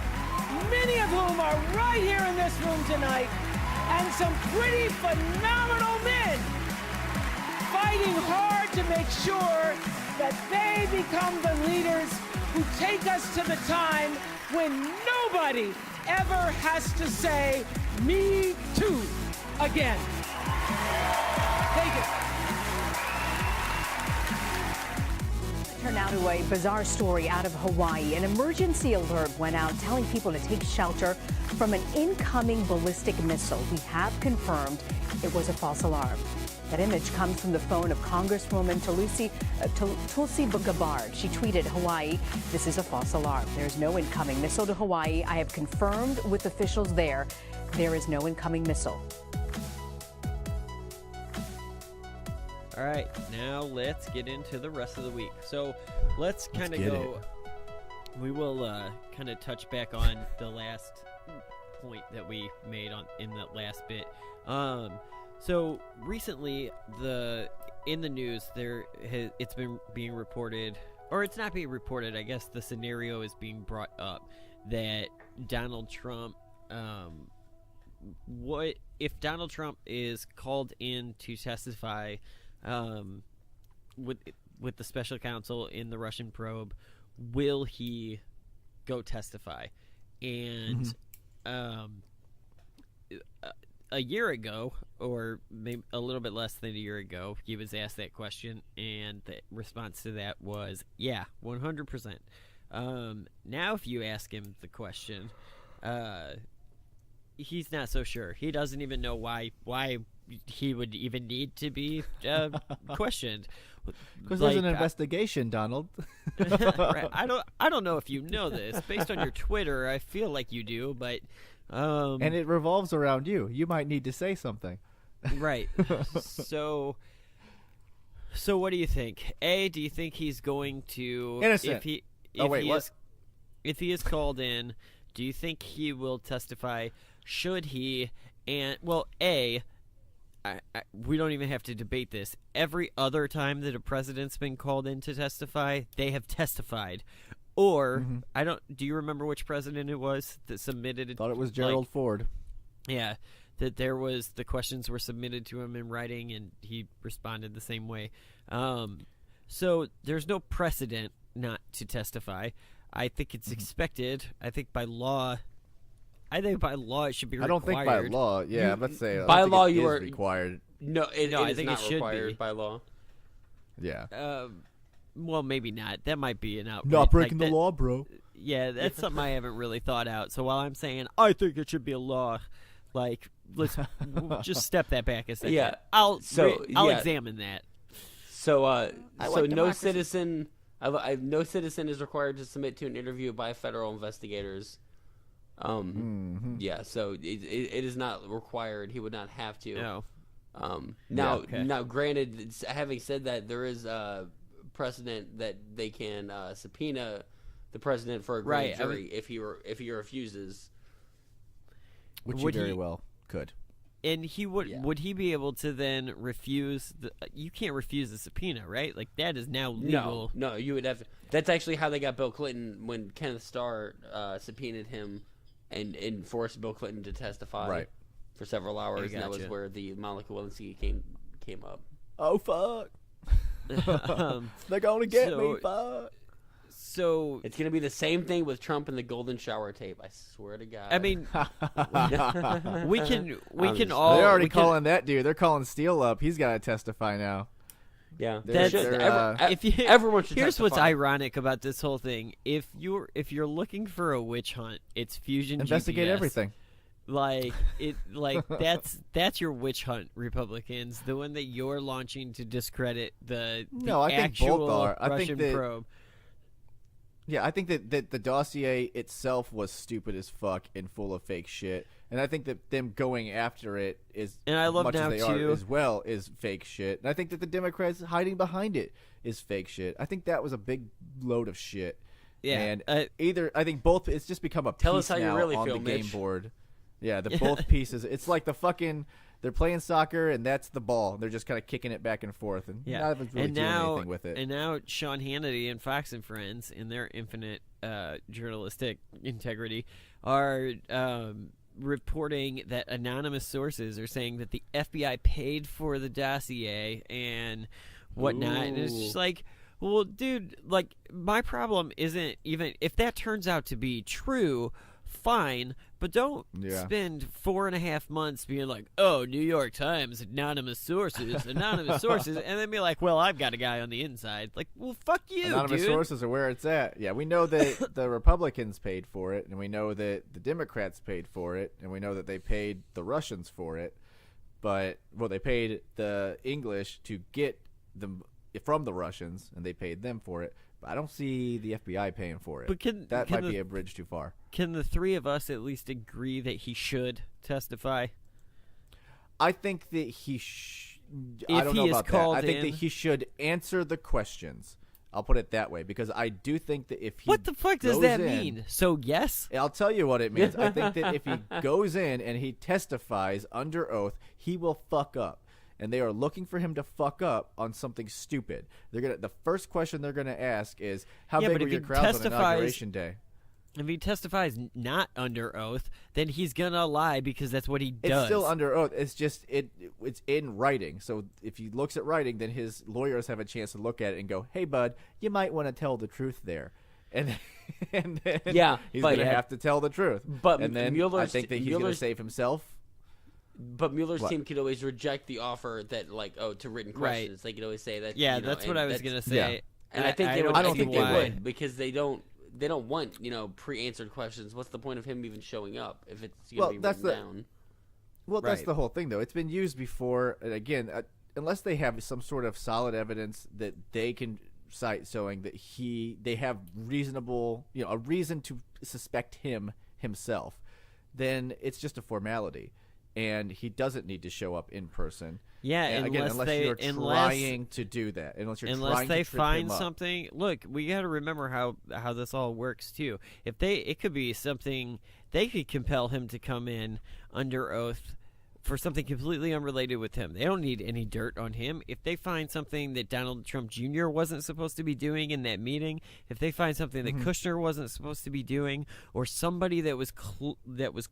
many of whom are right here in this room tonight, and some pretty phenomenal men fighting hard to make sure that they become the leaders who take us to the time when nobody ever has to say me too again. Take it. Turn now to a bizarre story out of Hawaii. An emergency alert went out telling people to take shelter from an incoming ballistic missile. We have confirmed it was a false alarm. That image comes from the phone of Congresswoman Tulsi Gabbard. She tweeted, Hawaii, this is a false alarm. There is no incoming missile to Hawaii. I have confirmed with officials there is no incoming missile. All right, now let's get into the rest of the week. So let's kind of go. We will kind of touch back on the last point that we made in that last bit. So recently, in the news, it's been being reported, or it's not being reported. I guess the scenario is being brought up that Donald Trump. What if Donald Trump is called in to testify? With the special counsel in the Russian probe, will he go testify? And a year ago, or maybe a little bit less than a year ago, he was asked that question, and the response to that was, yeah, 100%. Now if you ask him the question, he's not so sure. He doesn't even know why he would even need to be questioned. Because there's an investigation, Donald. Right. I don't know if you know this. Based on your Twitter, I feel like you do, but and it revolves around you. You might need to say something. Right. So what do you think? Do you think he's going to innocent? If he is called in, do you think he will testify? Should he? And well, we don't even have to debate this. Every other time that a president's been called in to testify, they have testified. Or do you remember which president it was that submitted it? Thought it was Gerald Ford. Yeah, that the questions were submitted to him in writing and he responded the same way. So there's no precedent not to testify. I think it's expected. I think by law it should be required. I don't think by law. Yeah, let's say by law you are required. No, I think it should required be by law. Yeah. Well, maybe not. That might be an outrage. Not breaking the law, bro. Yeah, that's something I haven't really thought out. So while I'm saying I think it should be a law, like let's just step that back a second. Yeah. I'll examine that. So no citizen is required to submit to an interview by federal investigators. Yeah, so it is not required. He would not have to. No. Now, granted, having said that, there is a precedent that they can subpoena the president for a grand jury if he refuses. Which he very well could. And he would he be able to then refuse you can't refuse the subpoena, right? Like that is now legal. No, you would have to. That's actually how they got Bill Clinton when Kenneth Starr subpoenaed him and forced Bill Clinton to testify for several hours, and that was where the Monica Lewinsky came up. Oh fuck! They're gonna get me. Fuck. So it's gonna be the same thing with Trump and the golden shower tape. I swear to God. I mean, we can all. They're already calling that dude. They're calling Steele up. He's got to testify now. Yeah, everyone should. Here's what's ironic about this whole thing: if you're looking for a witch hunt, it's Fusion. Investigate GPS. Everything. That's your witch hunt, Republicans. The one that you're launching to discredit the I think both are. Russian probe. Yeah, I think that the dossier itself was stupid as fuck and full of fake shit, and I think that them going after it is, and I love much now as they too, are as well, is fake shit. And I think that the Democrats hiding behind it is fake shit. I think that was a big load of shit. Yeah, and I think both. It's just become a tell piece us how now you really on feel, the game Mitch. board. Yeah, both pieces. It's like the fucking. They're playing soccer, and that's the ball. They're just kind of kicking it back and forth, and not really doing anything with it. And now Sean Hannity and Fox and Friends, in their infinite journalistic integrity, are reporting that anonymous sources are saying that the FBI paid for the dossier and whatnot. And it's just like, Well, dude, like, my problem isn't even if that turns out to be true, fine, but don't spend 4.5 months being like, oh, New York Times, anonymous sources, and then be like, well, I've got a guy on the inside. Like, well, fuck you, anonymous dude. sources are where it's at. Yeah, we know that the Republicans paid for it, and we know that the Democrats paid for it, and we know that they paid the Russians for it. But, well, they paid the English to get them from the Russians, and they paid them for it. But I don't see the FBI paying for it. But that might be a bridge too far. Can the three of us at least agree that he should testify? I think that I don't know about that. I think that he should answer the questions. I'll put it that way, because I do think that if he What the fuck does that mean? So, yes? I'll tell you what it means. I think that if he goes in and he testifies under oath, he will fuck up. And they are looking for him to fuck up on something stupid. The first question they're gonna ask is, how big were your crowds on Inauguration Day? If he testifies not under oath, then he's gonna lie because that's what he does. It's still under oath. It's just it's in writing. So if he looks at writing, then his lawyers have a chance to look at it and go, "Hey, bud, you might want to tell the truth there." And then he's gonna have to tell the truth. But and then I think that he's gonna save himself. But Mueller's team could always reject the offer that, like, to written questions. Right. They could always say that. Yeah, that's what I was gonna say. Yeah. And I think they would. I don't think they would, because they don't want, pre-answered questions. What's the point of him even showing up if it's going to be written down? Well, that's the whole thing, though. It's been used before, and again, unless they have some sort of solid evidence that they can cite showing that they have reasonable, a reason to suspect himself, then it's just a formality, and he doesn't need to show up in person. Yeah, and unless you're trying to do that. Unless they find something. Look, we got to remember how this all works too. It could be something they could compel him to come in under oath for something completely unrelated with him. They don't need any dirt on him. If they find something that Donald Trump Jr. wasn't supposed to be doing in that meeting, if they find something that Kushner wasn't supposed to be doing, or somebody that was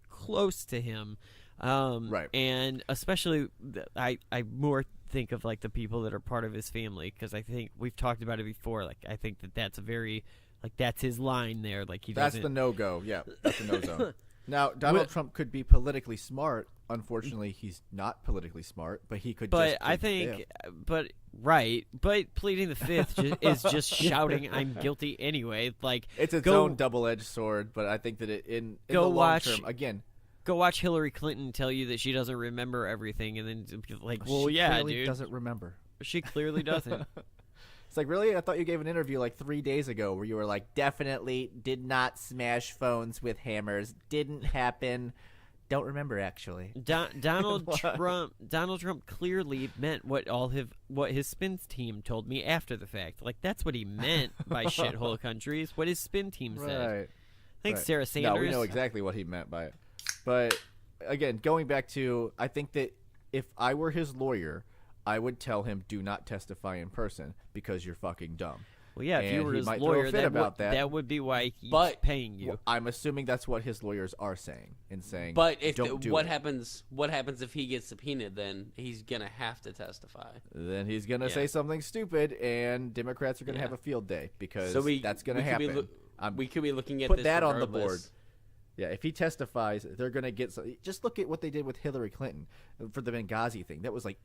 close to him. Right. And especially, I more think of like the people that are part of his family, because I think we've talked about it before. Like, I think that's a very, like, that's his line there. Like, that's the no-go. Yeah, that's the no-zone. Now, Donald Trump could be politically smart. Unfortunately, he's not politically smart, but he could. But I think, but pleading the fifth is just shouting, "I'm guilty" anyway. Like, it's its own double-edged sword. But I think that in the long term, again. Go watch Hillary Clinton tell you that she doesn't remember everything, and then like, well, she yeah, clearly dude, doesn't remember. She clearly doesn't. It's like, really? I thought you gave an interview like 3 days ago where you were like, definitely did not smash phones with hammers. Didn't happen. Don't remember, actually. Donald Trump clearly meant what his spin team told me after the fact. Like, that's what he meant by shithole countries. What his spin team said. Thanks, Sarah Sanders. No, we know exactly what he meant by it. But, again, going back to, I think that if I were his lawyer, I would tell him, do not testify in person because you're fucking dumb. Well, yeah, if you were his lawyer, that would be why he's paying you. Well, I'm assuming that's what his lawyers are saying But what happens if he gets subpoenaed? Then he's gonna have to testify. Then he's gonna say something stupid, and Democrats are gonna have a field day because that's gonna happen. We could be looking at put this that regardless. on the board. Yeah, if he testifies, they're gonna get some. Just look at what they did with Hillary Clinton for the Benghazi thing. That was like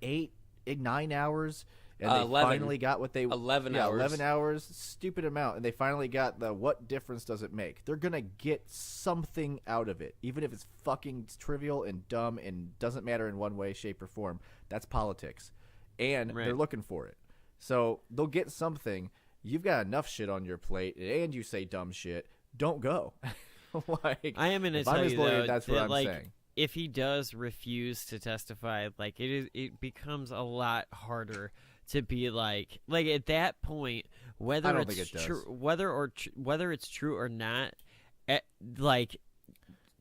9 hours. And they 11, finally got what they 11 hours. 11 hours, stupid amount, and they finally got the what difference does it make? They're gonna get something out of it, even if it's fucking trivial and dumb and doesn't matter in one way, shape, or form. That's politics, and they're looking for it, so they'll get something. You've got enough shit on your plate, and you say dumb shit. Don't go. Like, I am gonna tell you though, that's what I'm saying. If he does refuse to testify, like it becomes a lot harder to be like at that point, whether it's true, whether it's true or not,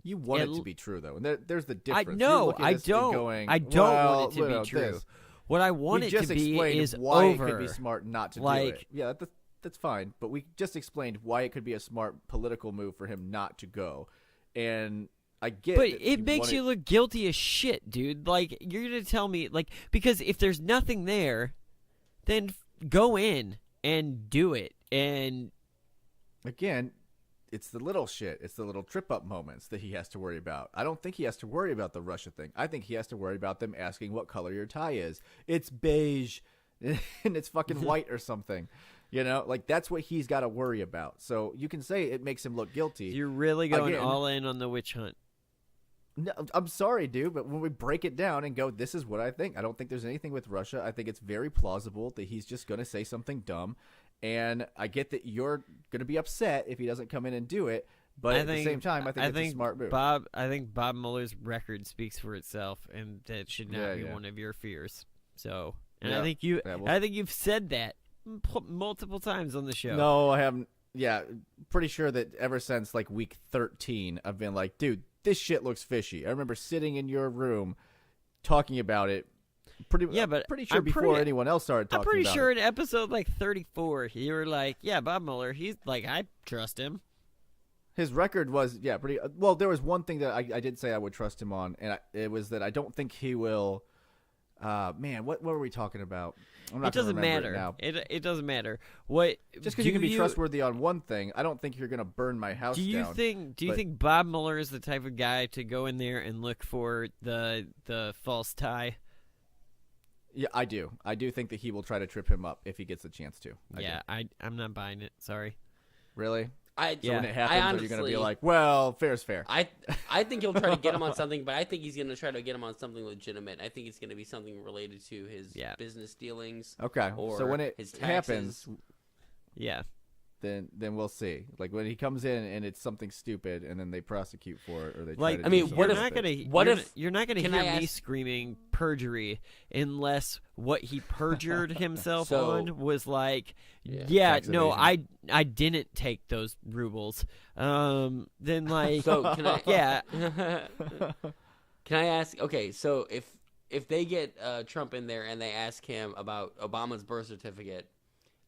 you want it to be true though, and there's the difference. I don't want it to be true. What I want it to be is why over. It could be smart not to do it. Yeah, that's fine. But we just explained why it could be a smart political move for him not to go, and I get. But it makes you look guilty as shit, dude. Like, you're gonna tell me, like, because if there's nothing there, then go in and do it. And again, it's the little shit. It's the little trip-up moments that he has to worry about. I don't think he has to worry about the Russia thing. I think he has to worry about them asking what color your tie is. It's beige, and it's fucking white or something. You know, like that's what he's got to worry about. So you can say it makes him look guilty. You're really going all in on the witch hunt. No, I'm sorry, dude, but when we break it down and go, this is what I think. I don't think there's anything with Russia. I think it's very plausible that he's just going to say something dumb. And I get that you're going to be upset if he doesn't come in and do it. But at the same time, I think it's a smart move. I think Bob Mueller's record speaks for itself, and that should not be one of your fears. So, and I think you've said that multiple times on the show. No, I haven't. Yeah, pretty sure that ever since like week 13, I've been like, dude, this shit looks fishy. I remember sitting in your room talking about it. Pretty sure before anyone else started talking about it. I'm pretty sure in episode like 34, you were like, yeah, Bob Mueller, he's like, I trust him. His record was, pretty well. There was one thing that I did say I would trust him on, and it was that I don't think he will. Man, what were we talking about? I'm not it doesn't matter. Now. It doesn't matter. What just because you can be trustworthy on one thing, I don't think you're going to burn my house down. Do you think Bob Mueller is the type of guy to go in there and look for the false tie? Yeah, I do. I do think that he will try to trip him up if he gets a chance to. I'm not buying it. Sorry. Really? So when it happens, honestly, are you going to be like, well, fair's fair? I think he'll try to get him on something, but I think he's going to try to get him on something legitimate. I think it's going to be something related to his business dealings. Okay. Or so when it his happens, then we'll see. Like when he comes in and it's something stupid, and then they prosecute for it, or they like. Try to You're not gonna hear me screaming perjury unless what he perjured himself on was like, I didn't take those rubles. Then like, so can I? Yeah. Can I ask? Okay, so if they get Trump in there and they ask him about Obama's birth certificate,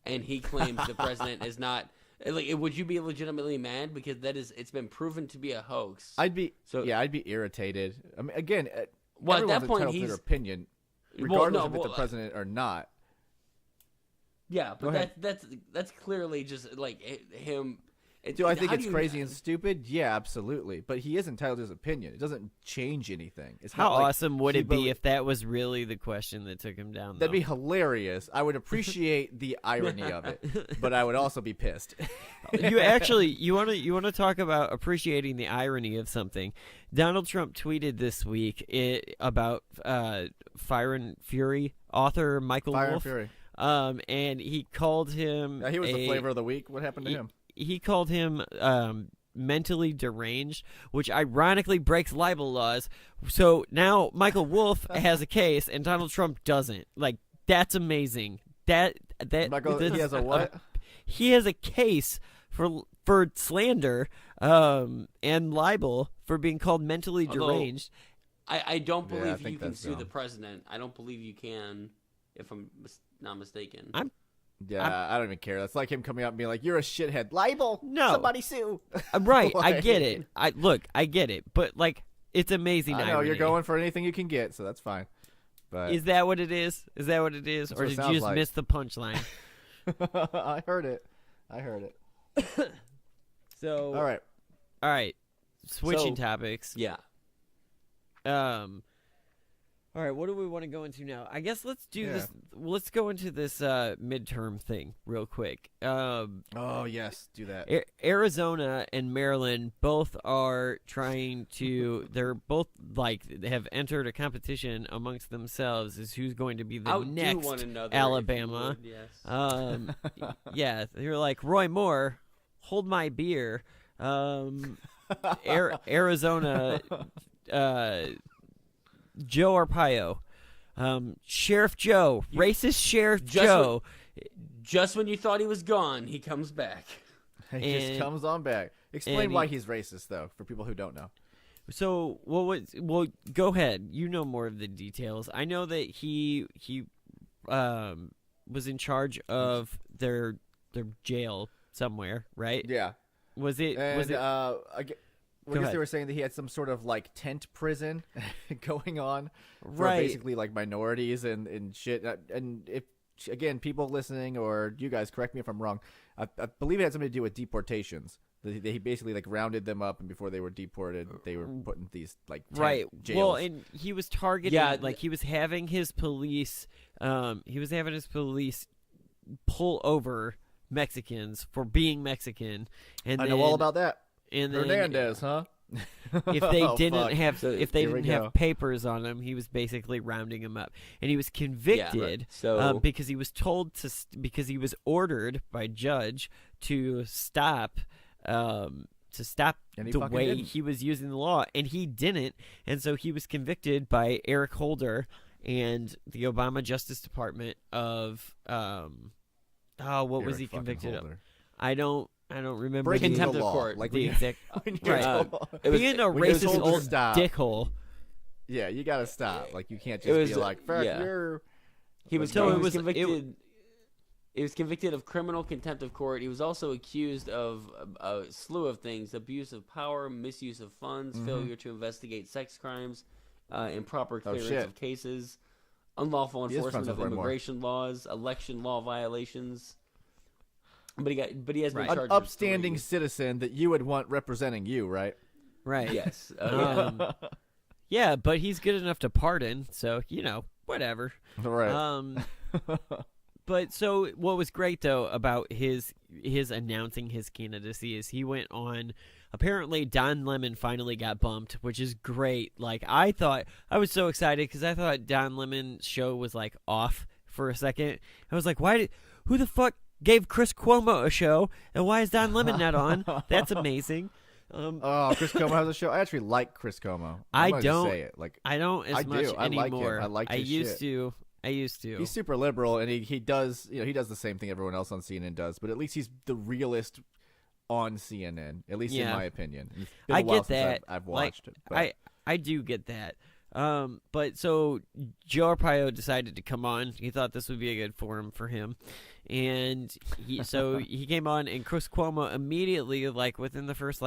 and he claims the president is not, like, would you be legitimately mad because it's been proven to be a hoax? I'd be irritated. I mean, again, at that point, he's their opinion, regardless of if it's the president or not. Yeah, but that's clearly just like him. Do I think it's crazy and stupid? Yeah, absolutely. But he is entitled to his opinion. It doesn't change anything. It's How awesome would it be if that was really the question that took him down? That'd be hilarious. I would appreciate the irony of it, but I would also be pissed. You want to talk about appreciating the irony of something. Donald Trump tweeted this week about Fire and Fury author Michael Wolff. Fire and Fury. And he called him. He was the flavor of the week. What happened to him? He called him mentally deranged, which ironically breaks libel laws. So now Michael Wolff has a case and Donald Trump doesn't. Like, that's amazing. Michael, he has a what? He has a case for slander and libel for being called mentally deranged. I don't believe you can sue the president. I don't believe you can, if I'm not mistaken. I don't even care. That's like him coming out and being like, "You're a shithead." Libel. No. Somebody sue. Right. I get it. I get it. But like, it's amazing. I know you're going for anything you can get, so that's fine. But is that what it is? Is that what it is, or did you just miss the punchline? I heard it. So all right. Switching topics. Yeah. All right, what do we want to go into now? I guess let's do this. Let's go into this midterm thing real quick. Oh, yes, do that. Arizona and Maryland both are trying to. They're both they have entered a competition amongst themselves as who's going to be the next one another, Alabama. Yes. Yeah, they're like, Roy Moore, hold my beer. Arizona. Joe Arpaio, Sheriff Joe, racist Sheriff Joe. Just when you thought he was gone, he comes back. He just comes on back. Explain why he's racist, though, for people who don't know. So, well, go ahead. You know more of the details. I know that he was in charge of their jail somewhere, right? Yeah. Was it? I guess they were saying that he had some sort of like tent prison going on for right. basically like minorities and shit. And if again, people listening or you guys, correct me if I'm wrong. I believe it had something to do with deportations. They basically like rounded them up, and before they were deported, they were put in these like jails. Well, and he was targeting like he was having his police pull over Mexicans for being Mexican, and I know all about that. And then, Hernandez, huh? If they didn't have papers on him, he was basically rounding them up, and he was convicted because he was told because he was ordered by judge to stop the way he was using the law, and he didn't, and so he was convicted by Eric Holder and the Obama Justice Department of what was he convicted of? I don't remember. Contempt of court, like the exact being a racist old dickhole. Yeah, you gotta stop. Like you can't just be like, you're. He was convicted. He was convicted of criminal contempt of court. He was also accused of a slew of things: abuse of power, misuse of funds, failure to investigate sex crimes, improper clearance of cases, unlawful enforcement of immigration laws, election law violations. But he has been charged an upstanding citizen that you would want representing you, right? Right. Yes. Yeah, but he's good enough to pardon, so whatever. Right. But so what was great though about his announcing his candidacy is he went on. Apparently, Don Lemon finally got bumped, which is great. Like I was so excited because I thought Don Lemon's show was like off for a second. I was like, who the fuck gave Chris Cuomo a show, and why is Don Lemon not on? That's amazing. Chris Cuomo has a show. I actually like Chris Cuomo. I don't say it. Like I don't as much anymore. I like him. I used to. He's super liberal, and he does the same thing everyone else on CNN does, but at least he's the realist on CNN. At least in my opinion. It's been a while get since that. I've watched it. But. I do get that. But so Joe Arpaio decided to come on. He thought this would be a good forum for him. And he came on, and Chris Cuomo immediately, like within the first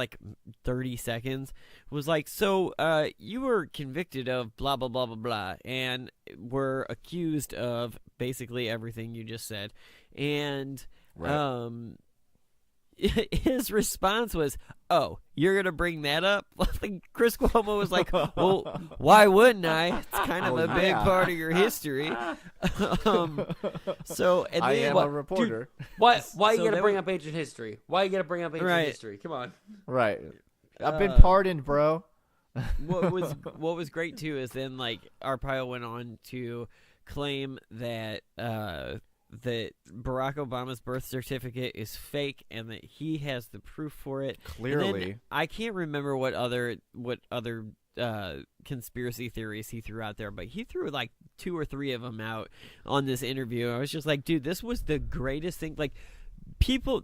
30 seconds, was like, so you were convicted of blah, blah, blah, blah, blah, and were accused of basically everything you just said. And his response was, "Oh, you're gonna bring that up?" Chris Cuomo was like, "Well, why wouldn't I? It's kind of a big part of your history." So, and then, I am a reporter. Dude, why you gotta bring up ancient history? Why you gotta bring up ancient history? Come on. Right. I've been pardoned, bro. What was great too is then Arpaio went on to claim that that Barack Obama's birth certificate is fake and that he has the proof for it. Clearly. I can't remember what other conspiracy theories he threw out there, but he threw 2 or 3 of them out on this interview. I was just like, dude, this was the greatest thing. People,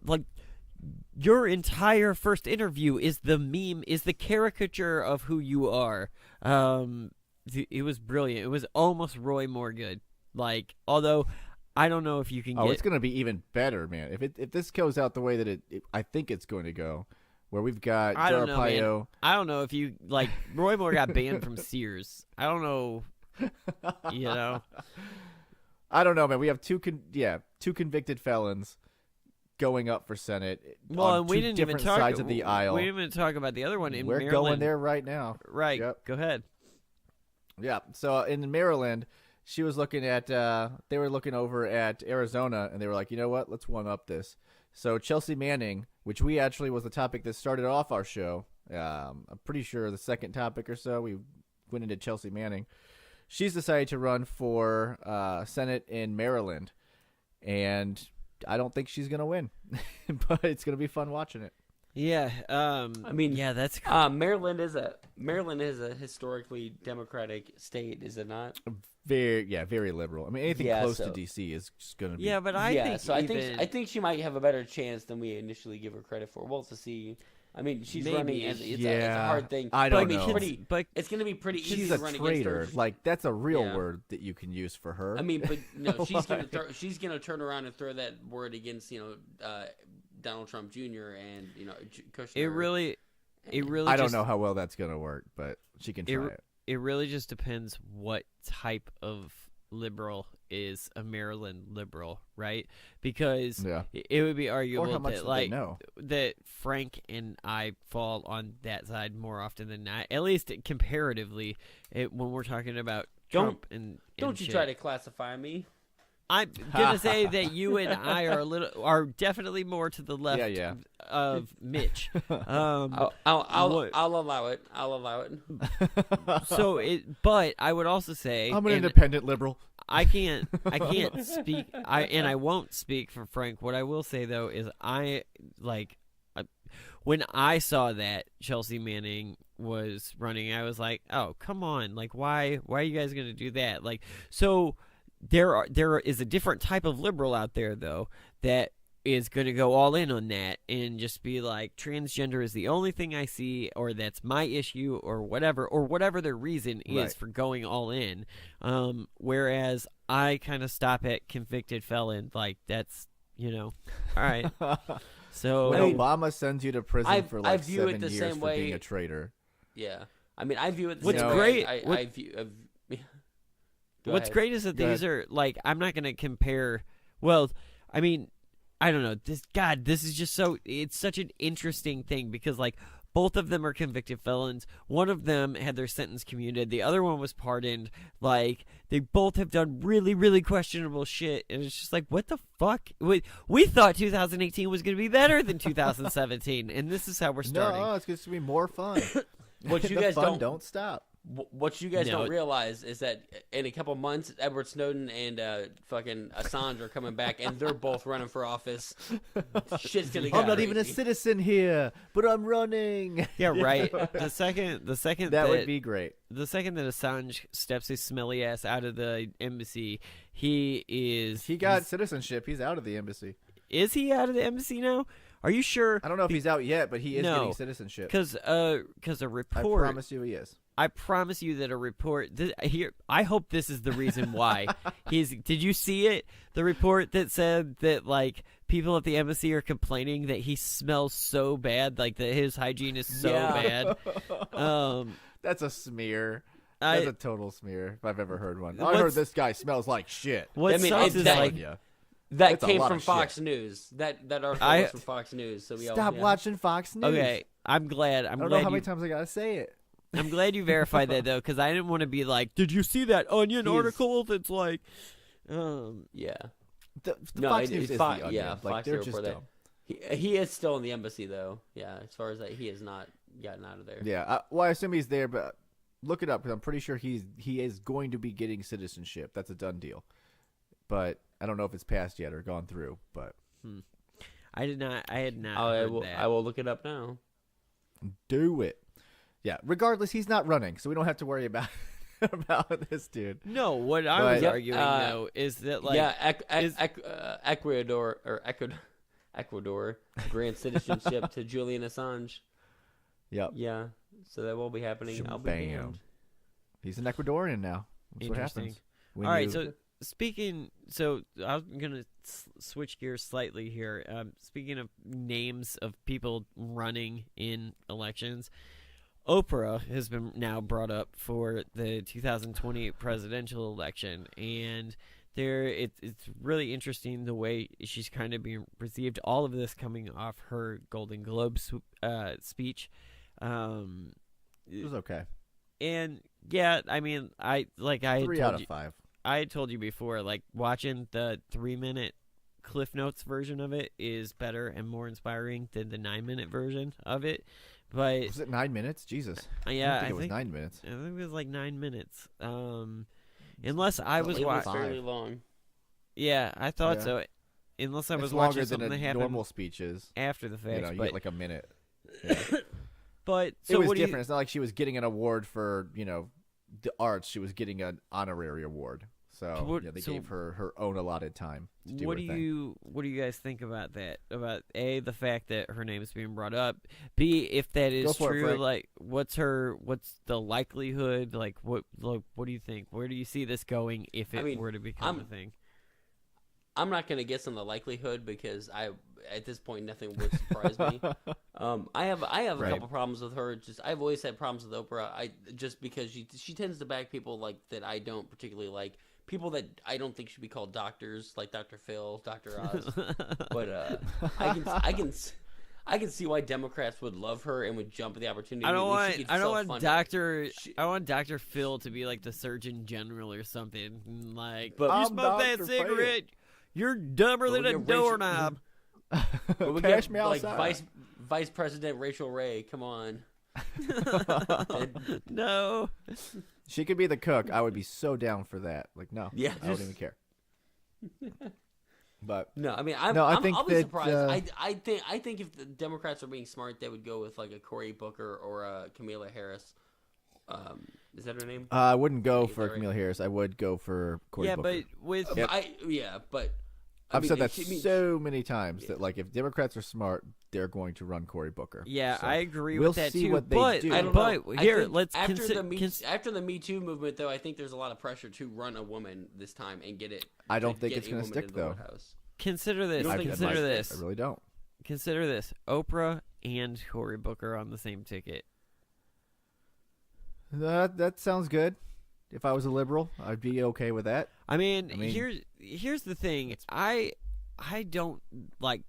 your entire first interview is the meme, is the caricature of who you are. It was brilliant. It was almost Roy Moore good. Although I don't know if you can it's going to be even better, man. If this goes out the way that I think it's going to go, where we've got Joe Arpaio. I don't know if you Roy Moore got banned from Sears. I don't know. I don't know, man. We have two convicted felons going up for Senate. Well, and we didn't even talk sides of the aisle. We didn't even talk about the other one in We're Maryland. going there right now. Right. Yep. Go ahead. Yeah. So in Maryland, she was looking at. They were looking over at Arizona, and they were like, you know what? Let's one up this. So Chelsea Manning, which we actually was the topic that started off our show. I'm pretty sure the second topic or so we went into Chelsea Manning. She's decided to run for Senate in Maryland, and I don't think she's gonna win, but it's gonna be fun watching it. Yeah, that's Maryland is a historically Democratic state, is it not? Very liberal. I mean, anything close to DC is just gonna be. Yeah, but I think she might have a better chance than we initially give her credit for. We'll have to see. I mean, she's running. It's a hard thing. I don't know. It's going to be pretty easy. She's a running traitor. against her. That's a real word that you can use for her. I mean, but no, she's going to turn around and throw that word against Donald Trump Jr. and Kushner. It really. I don't know how well that's going to work, but she can try it. It really just depends what type of liberal is a Maryland liberal, right? Because Yeah. it would be arguable much that do they like know? that Frank and I fall on that side more often than not, at least comparatively, when we're talking about Trump and don't you shit. try to classify me. I'm gonna say that you and I are definitely more to the left of Mitch. I'll allow it. I'll allow it. But I would also say I'm an independent liberal. I can't speak. I won't speak for Frank. What I will say though is when I saw that Chelsea Manning was running, I was like, oh come on, like why are you guys gonna do that? Like so. There is a different type of liberal out there, though, that is going to go all in on that and just be like, transgender is the only thing I see, or that's my issue, or whatever their reason is for going all in. Whereas I kind of stop at convicted felon, like that's, all right. So when Obama sends you to prison for like 7 years same for way. being a traitor. Yeah, I mean, I view it the What's same great, way. What's great is that these are like, I'm not going to compare. Well, I mean, I don't know. This is just it's such an interesting thing because like both of them are convicted felons. One of them had their sentence commuted. The other one was pardoned. Like they both have done really, really questionable shit. And it's just like, what the fuck? We thought 2018 was going to be better than 2017. And this is how we're starting. No, it's going to be more fun. What you guys don't stop. What you guys don't realize is that in a couple months, Edward Snowden and fucking Assange are coming back, and they're both running for office. Shit's gonna get I'm not crazy. even a citizen here, but I'm running. Yeah, right. The second that would be great. The second that Assange steps his smelly ass out of the embassy, he got citizenship. He's out of the embassy. Is he out of the embassy now? Are you sure? I don't know if he's out yet, but he is getting citizenship. Because a report. I promise you he is. I promise you that a report here. I hope this is the reason why Did you see it? The report that said that like people at the embassy are complaining that he smells so bad, like that his hygiene is so bad. That's a smear. That's a total smear if I've ever heard one. I heard this guy smells like shit. What sucks is that came from Fox News. That article was from Fox News. So we stop watching Fox News. Okay, I'm glad. I don't know how many times I gotta say it. I'm glad you verified that though, because I didn't want to be like, "Did you see that Onion article?" That's like, yeah. The Fox News is the Onion. Yeah, like Fox they're just dumb. He is still in the embassy though. Yeah, as far as that, he has not gotten out of there. Yeah, well, I assume he's there, but look it up because I'm pretty sure he is going to be getting citizenship. That's a done deal. But I don't know if it's passed yet or gone through. But I had not. Heard that. I will look it up now. Do it. Yeah. Regardless, he's not running, so we don't have to worry about this dude. No, what I was arguing though is that like Ecuador grants citizenship to Julian Assange. Yep. Yeah. So that will be happening. I'll be damned. He's an Ecuadorian now. That's what happens. All right. So I'm gonna switch gears slightly here. Speaking of names of people running in elections. Oprah has been now brought up for the 2020 presidential election, and it's really interesting the way she's kind of being received. All of this coming off her Golden Globe speech. It was okay. And yeah, I mean, I 3 out of 5. I had told you before, like watching the 3-minute Cliff Notes version of it is better and more inspiring than the 9-minute version of it. But was it 9 minutes? Jesus. Yeah, I think it was 9 minutes. I think it was like 9 minutes. Unless I was watching. Fairly long. Yeah, I thought so. Unless I was watching something that happened normal speeches after the fact. You get like a minute. Yeah. But so it was different. It's not like she was getting an award for the arts. She was getting an honorary award. So they gave her own allotted time to do what her do thing. What do you guys think about that? About A, the fact that her name is being brought up. B, if that is true, like what's the likelihood? Like what do you think? Where do you see this going if it were to become a thing? I'm not gonna guess on the likelihood because at this point nothing would surprise me. I have a couple problems with her. I've always had problems with Oprah. Just because she tends to back people like that I don't particularly like. People that I don't think should be called doctors, like Dr. Phil, Dr. Oz. But I can see why Democrats would love her and would jump at the opportunity. I don't want Dr. Phil to be like the Surgeon General or something. Like, but you smoke that cigarette, you're dumber than a doorknob. But we get like Vice President Rachel Ray. Come on. No. She could be the cook. I would be so down for that. Like, no. Yeah. I don't even care. But no, I mean, I think I'll be surprised. I think if the Democrats are being smart, they would go with like a Cory Booker or a Kamala Harris. Is that her name? I wouldn't go for Kamala Harris. I would go for Cory Booker. But with I've said that so many times that like if Democrats are smart, they're going to run Cory Booker. Yeah, so I agree we'll with that see too. What they do. I don't know. Here, let's after the Me Too movement, though, I think there's a lot of pressure to run a woman this time and get it. I don't think it's going to stick though. Consider this. I really don't. Consider this: Oprah and Cory Booker on the same ticket. That sounds good. If I was a liberal, I'd be okay with that. I mean here's the thing. I don't like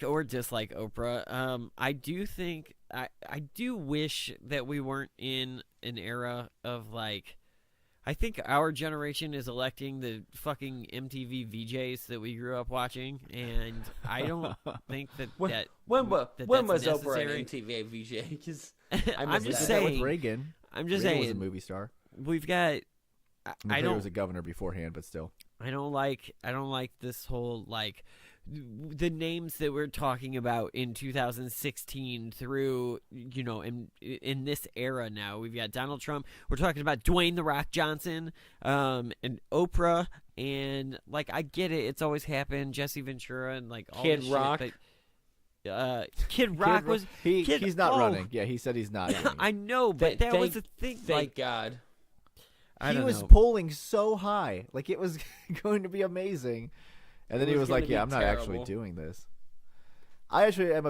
or dislike Oprah. I do think I do wish that we weren't in an era of like. I think our generation is electing the fucking MTV VJs that we grew up watching, and I don't think that when was Oprah an MTV VJ? Because I'm just saying with Reagan. I'm just Reagan saying was a movie star. We've got. I don't. He was a governor beforehand, but still. I don't like this whole like the names that we're talking about in 2016 through in this era. Now we've got Donald Trump. We're talking about Dwayne "The Rock" Johnson, and Oprah, and like I get it. It's always happened. Jesse Ventura and like all Kid this Rock. Shit, but, Kid Rock was he's not running. Yeah, he said he's not. I know, but that was the thing. Thank God. He was polling so high, like it was going to be amazing, and then he was like, "Yeah, I'm not actually doing this." I actually am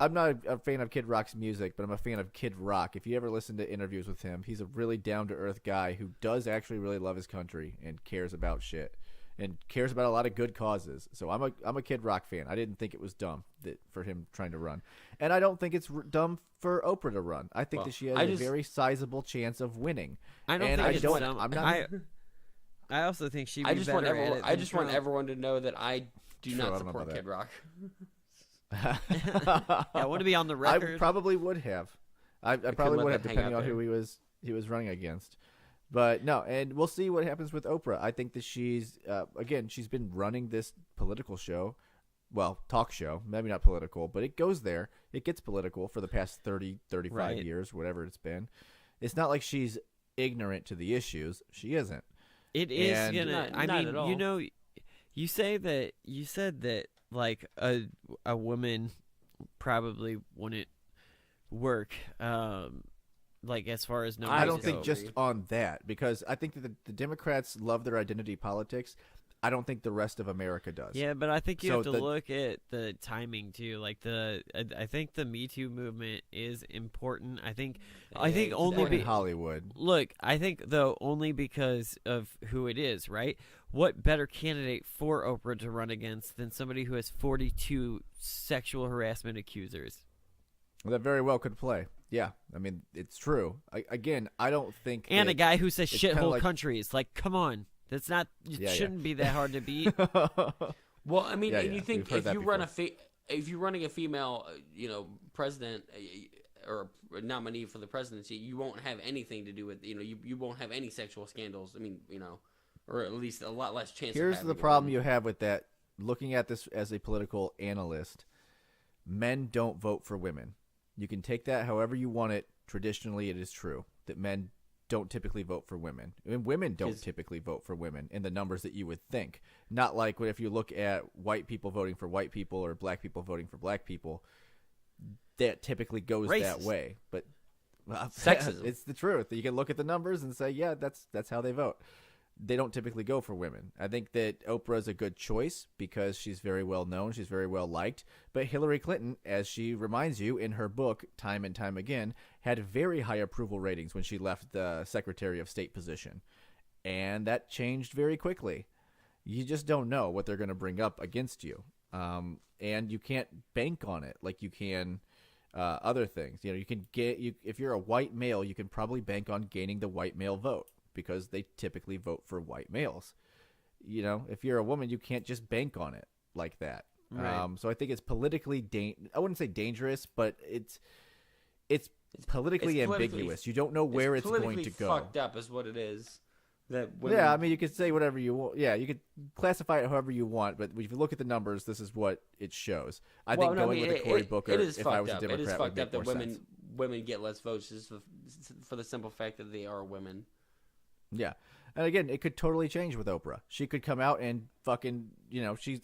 I'm not a fan of Kid Rock's music, but I'm a fan of Kid Rock. If you ever listen to interviews with him, he's a really down to earth guy who does actually really love his country and cares about shit and cares about a lot of good causes. So I'm a Kid Rock fan. I didn't think it was dumb for him trying to run, and I don't think it's dumb for Oprah to run. I think that she has a very sizable chance of winning. I don't think it's dumb. I also think she. I just want everyone to know that I do not support Kid Rock. Yeah, I want to be on the record. I probably would have. I probably would have, depending on who he was running against. But no, and we'll see what happens with Oprah. I think that she's she's been running this political show, talk show, maybe not political, but it goes there. It gets political for the past 30, 35 years, whatever it's been. It's not like she's ignorant to the issues. She isn't. It is gonna. You said that like a woman probably wouldn't work. Like as far as numbers I don't go. think just on that, because I think that the Democrats love their identity politics. I don't think the rest of America does. Yeah, but I think you have to look at the timing too. Like I think the Me Too movement is important. I think only Hollywood. Look, I think though only because of who it is, right? What better candidate for Oprah to run against than somebody who has 42 sexual harassment accusers? Well, that very well could play. Yeah, I mean it's true. I don't think. And a guy who says shithole countries. Like, come on. That's not. It shouldn't be that hard to beat. Well, I mean, and you think if you run if you're running a female, president or nominee for the presidency, you won't have anything to do with you won't have any sexual scandals. I mean, or at least a lot less chance. Here's the problem you have with that. Looking at this as a political analyst, men don't vote for women. You can take that however you want it. Traditionally, it is true that men don't typically vote for women. I mean, women don't typically vote for women in the numbers that you would think. Not like if you look at white people voting for white people or black people voting for black people. That typically goes that way. But sexism. It's the truth. You can look at the numbers and say, yeah, that's how they vote. they don't typically go for women. I think that Oprah is a good choice because she's very well known. She's very well liked. But Hillary Clinton, as she reminds you in her book time and time again, had very high approval ratings when she left the Secretary of State position. And that changed very quickly. You just don't know what they're going to bring up against you. And you can't bank on it like you can other things. You know, you can if you're a white male, you can probably bank on gaining the white male vote, because they typically vote for white males. You know, if you're a woman, you can't just bank on it like that. Right. So I think it's politically I wouldn't say dangerous, but it's politically ambiguous. You don't know where it's going to go. Fucked up is what it is. Yeah, I mean, you could say whatever you want. Yeah, you could classify it however you want, but if you look at the numbers, this is what it shows. I think going with a Cory Booker, if I was a Democrat, it is fucked up that sense. women get less votes just for the simple fact that they are women. Yeah. And again, it could totally change with Oprah. She could come out and fucking, you know, she's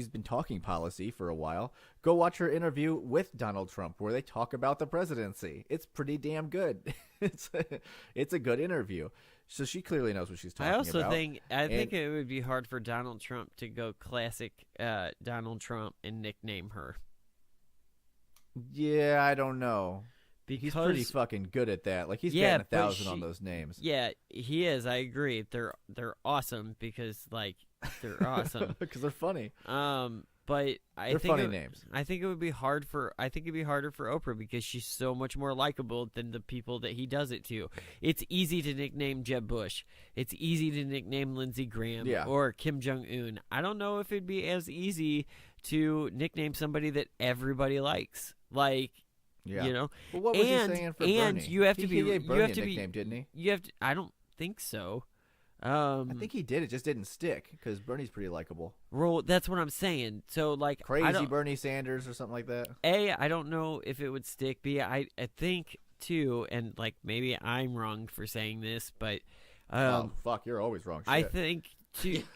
been talking policy for a while. Go watch her interview with Donald Trump where they talk about the presidency. It's pretty damn good. It's a good interview. So she clearly knows what she's talking about. I think it would be hard for Donald Trump to go classic Donald Trump and nickname her. Yeah, I don't know. Because he's pretty fucking good at that. Like, he's batting 1,000 on those names. Yeah, he is. I agree. They're awesome because, like, they're awesome because they're funny. But they're funny names. I think it'd be harder for Oprah because she's so much more likable than the people that he does it to. It's easy to nickname Jeb Bush. It's easy to nickname Lindsey Graham or Kim Jong-un. I don't know if it'd be as easy to nickname somebody that everybody likes. Like, yeah. You know, well, what was he saying for and Bernie? you have to be. He gave Bernie you have to a be. nickname, didn't he? You have to. I don't think so. I think he did. It just didn't stick because Bernie's pretty likable. Well, that's what I'm saying. So, like, crazy Bernie Sanders or something like that. I don't know if it would stick. B, I think too, and like maybe I'm wrong for saying this, but oh fuck, you're always wrong. Shit.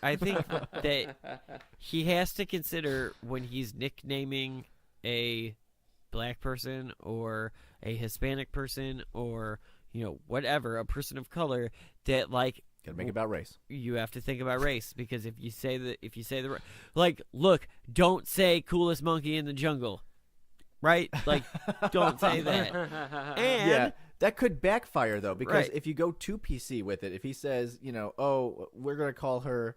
I think that he has to consider when he's nicknaming a black person or a Hispanic person or, you know, whatever, a person of color, that like gotta make it about race. You have to think about race, because if you say the like, look, don't say coolest monkey in the jungle, right? Like, don't say that. And yeah, that could backfire though, because if you go too PC with it, if he says, you know, oh, we're gonna call her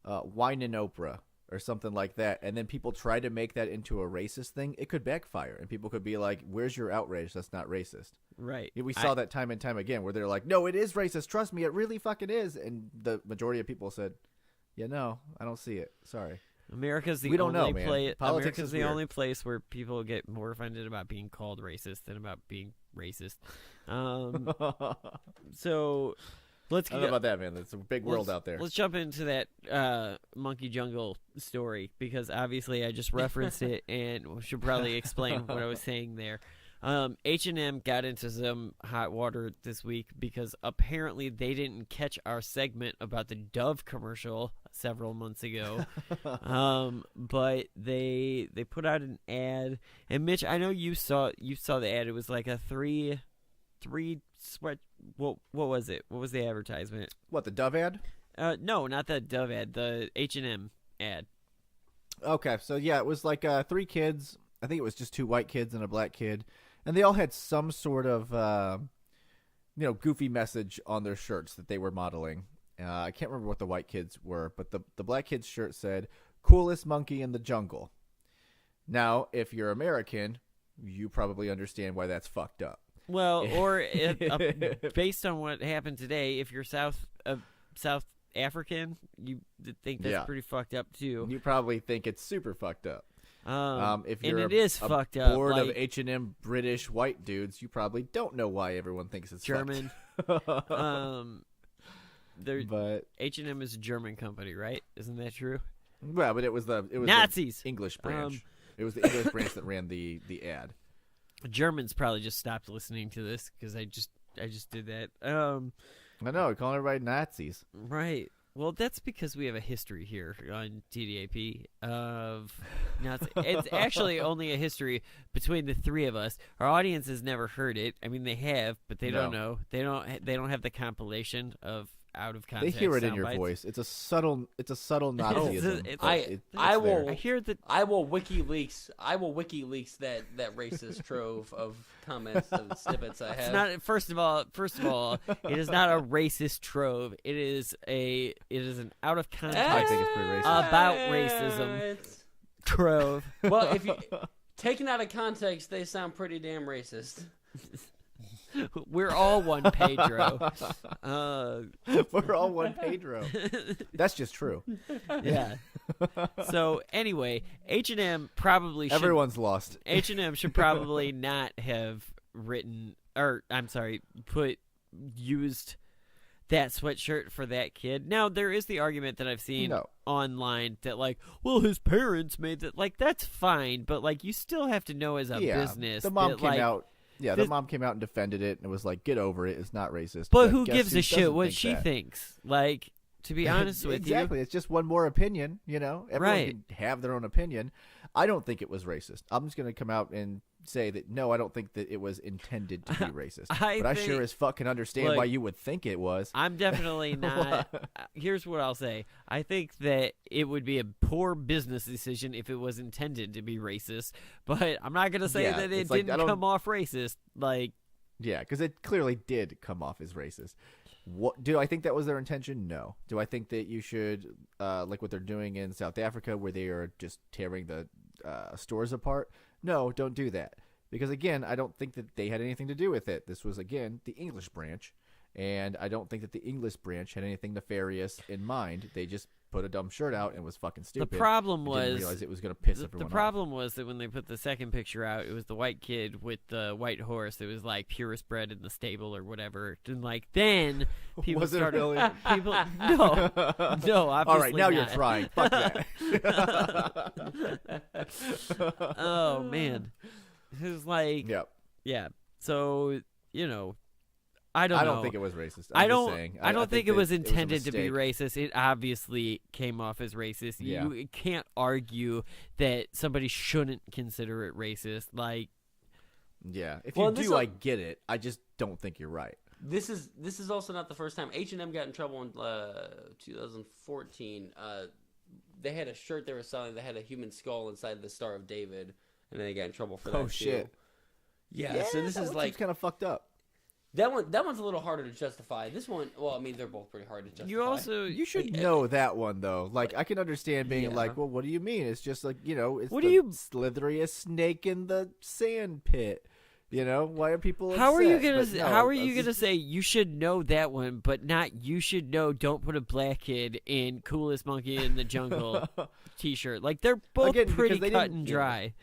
Whinin' Oprah or something like that, and then people try to make that into a racist thing, it could backfire, and people could be like, where's your outrage? That's not racist. Right. We saw that time and time again where they're like, no, it is racist. Trust me, it really fucking is. And the majority of people said, yeah, no, I don't see it. Sorry. America's the only place where people get more offended about being called racist than about being racist. So let's I don't know about that, man. It's a big world out there. Let's jump into that monkey jungle story, because obviously I just referenced it and should probably explain what I was saying there. H&M got into some hot water this week because apparently they didn't catch our segment about the Dove commercial several months ago. But they put out an ad, and Mitch, I know you saw the ad. It was like a three sweat. What was it? What was the advertisement? What, the Dove ad? No, not the Dove ad. The H&M ad. Okay, so yeah, it was like 3 kids. I think it was just 2 white kids and a black kid. And they all had some sort of, goofy message on their shirts that they were modeling. I can't remember what the white kids were, but the black kid's shirt said, "Coolest monkey in the jungle." Now, if you're American, you probably understand why that's fucked up. Well, or based on what happened today, if you're South African, you think that's pretty fucked up too. You probably think it's super fucked up. If you're and it is fucked up. Board of H&M British white dudes, you probably don't know why everyone thinks it's German. But H&M is a German company, right? Isn't that true? Well, but it was Nazis. The English branch. It was the English branch that ran the ad. Germans probably just stopped listening to this because I just did that. I know, calling everybody Nazis. Right. Well, that's because we have a history here on TDAP of Nazi. It's actually only a history between the 3 of us. Our audience has never heard it. I mean, they have, but they don't know. They don't have the compilation of out of context. They hear it in sound your bites. voice. It's a subtle Nazism. I will. I hear that. I will WikiLeaks that racist trove of comments and snippets I have. It's not. First of all, it is not a racist trove. It is an out of context I think it's pretty racist. about racism trove. Well, if you taken out of context, they sound pretty damn racist. We're all one Pedro. We're all one Pedro. That's just true. Yeah. So anyway, H&M probably should, everyone's lost. H&M should probably not have used that sweatshirt for that kid. Now there is the argument that I've seen online that like, well, his parents made that. Like that's fine, but like you still have to know as a business. The mom that, came like, out. Yeah, the mom came out and defended it and was like, "Get over it. It's not racist." But who gives who a shit doesn't what think she that? thinks? Like, to be honest with you. Exactly. It's just one more opinion, Everyone Right. can have their own opinion. I don't think it was racist. I'm just going to come out and say that, no, I don't think that it was intended to be racist. I sure as fuck can understand why you would think it was. I'm definitely not. Here's what I'll say. I think that it would be a poor business decision if it was intended to be racist, but I'm not going to say that it didn't come off racist. Like, yeah, because it clearly did come off as racist. Do I think that was their intention? No. Do I think that you should, like what they're doing in South Africa, where they are just tearing the stores apart? No, don't do that. Because, again, I don't think that they had anything to do with it. This was, again, the English branch. And I don't think that the English branch had anything nefarious in mind. They just put a dumb shirt out and was fucking stupid. The problem was didn't realize it was going to piss everyone off. The problem was that when they put the second picture out, it was the white kid with the white horse. It was like purest bred in the stable or whatever. And like then people was started. It really? People no, obviously all right, now not. you're trying. Fuck that. Oh man, it was like yeah. So I don't know. think it was racist. I don't think it was intended to be racist. It obviously came off as racist. Yeah. You can't argue that somebody shouldn't consider it racist. Like, yeah, if you do, I get it. I just don't think you're right. This is also not the first time H&M got in trouble in 2014. They had a shirt they were selling that had a human skull inside the Star of David, and they got in trouble for that. Oh shit! Too. Yeah, so this is like kind of fucked up. That one's a little harder to justify. This one, well, I mean, they're both pretty hard to justify. You should know that one though. Like, I can understand being like, well, what do you mean? It's just like, it's slitheriest snake in the sand pit. Why are people upset? How are you gonna say you should know that one, but not you should know don't put a black kid in coolest monkey in the jungle T-shirt? Like they're both pretty cut and dry.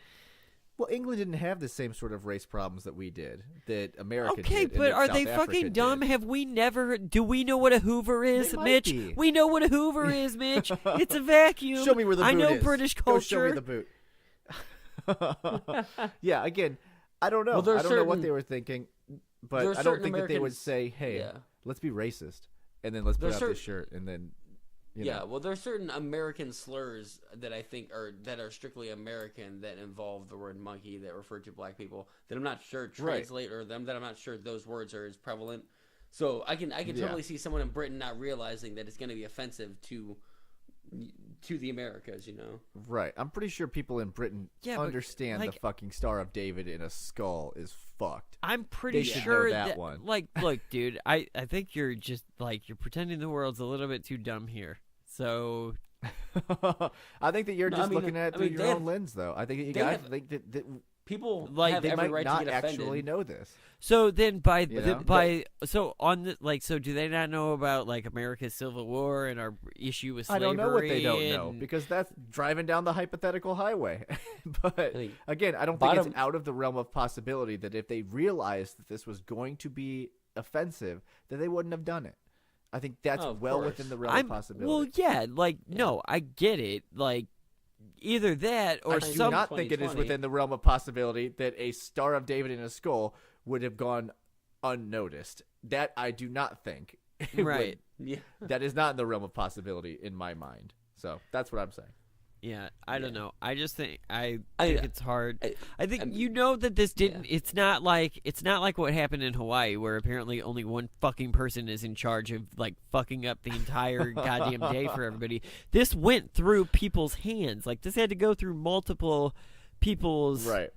Well, England didn't have the same sort of race problems that we did, that America did. Okay, but are they fucking dumb? Have we never... Do we know what a Hoover is, Mitch? We know what a Hoover is, Mitch. It's a vacuum. Show me where the boot is. I know British culture. Show me the boot. Yeah, again, I don't know. I don't know what they were thinking, but I don't think that they would say, hey, let's be racist, and then let's put out this shirt, and then... Yeah, well, there are certain American slurs that I think are strictly American that involve the word monkey that refer to black people that I'm not sure translate or them that I'm not sure those words are as prevalent. So I can totally see someone in Britain not realizing that it's going to be offensive to the Americas, Right. I'm pretty sure people in Britain understand the fucking Star of David in a skull is fucked. I'm pretty sure that one. Like, look, dude, I think you're just like you're pretending the world's a little bit too dumb here. So I think that you're just looking at it through your own lens, though. I think you guys think that people like they might right not to get actually know this. So then, so do they not know about like America's Civil War and our issue with slavery? I don't know what they don't know because that's driving down the hypothetical highway. But again, I don't think it's out of the realm of possibility that if they realized that this was going to be offensive, that they wouldn't have done it. I think that's within the realm of possibility. Well, yeah, no, I get it. Like, either that or I do not think it is within the realm of possibility that a Star of David in a skull would have gone unnoticed. That I do not think. Right. Yeah. That is not in the realm of possibility in my mind. So that's what I'm saying. Yeah, I don't know. I just think I think it's hard. I think that this didn't. Yeah. It's not like what happened in Hawaii, where apparently only one fucking person is in charge of like fucking up the entire goddamn day for everybody. This went through people's hands. Like this had to go through multiple people's. Right.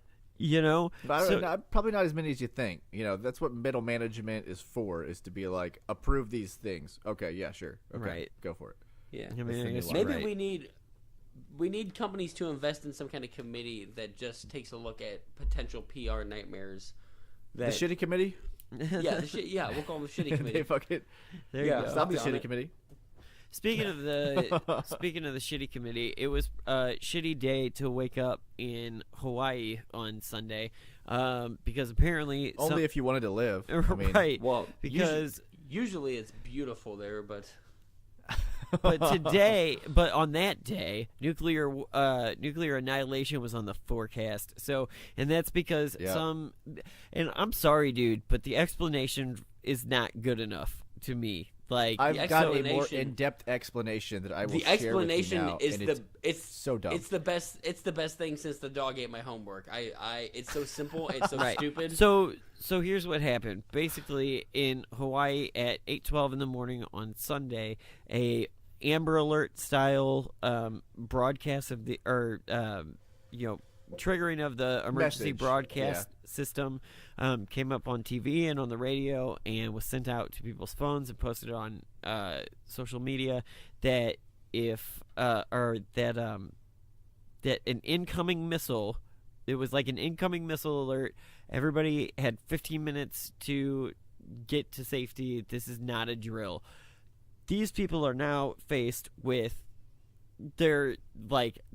But probably not as many as you think. That's what middle management is for, is to be like, approve these things. Okay, yeah, sure. Okay, right. Go for it. Yeah. Maybe we need companies to invest in some kind of committee that just takes a look at potential PR nightmares. The shitty committee? Yeah, we'll call them the shitty committee. They fuck it. There you go. Stop the shitty committee. Speaking of the shitty committee, it was a shitty day to wake up in Hawaii on Sunday, because apparently only if you wanted to live, right? Well, because usually it's beautiful there, but on that day, nuclear annihilation was on the forecast. So, and that's because and I'm sorry, dude, but the explanation is not good enough to me. Like, I've got a more in-depth explanation that I will share with you now. It's so dumb. It's the best thing since the dog ate my homework. It's so simple. It's so stupid. So here's what happened. Basically, in Hawaii at 8:12 in the morning on Sunday, a Amber Alert style broadcast of the triggering of the emergency broadcast system came up on TV and on the radio and was sent out to people's phones and posted on social media that that an incoming missile, it was like an incoming missile alert. Everybody had 15 minutes to get to safety. This is not a drill. These people are now faced with their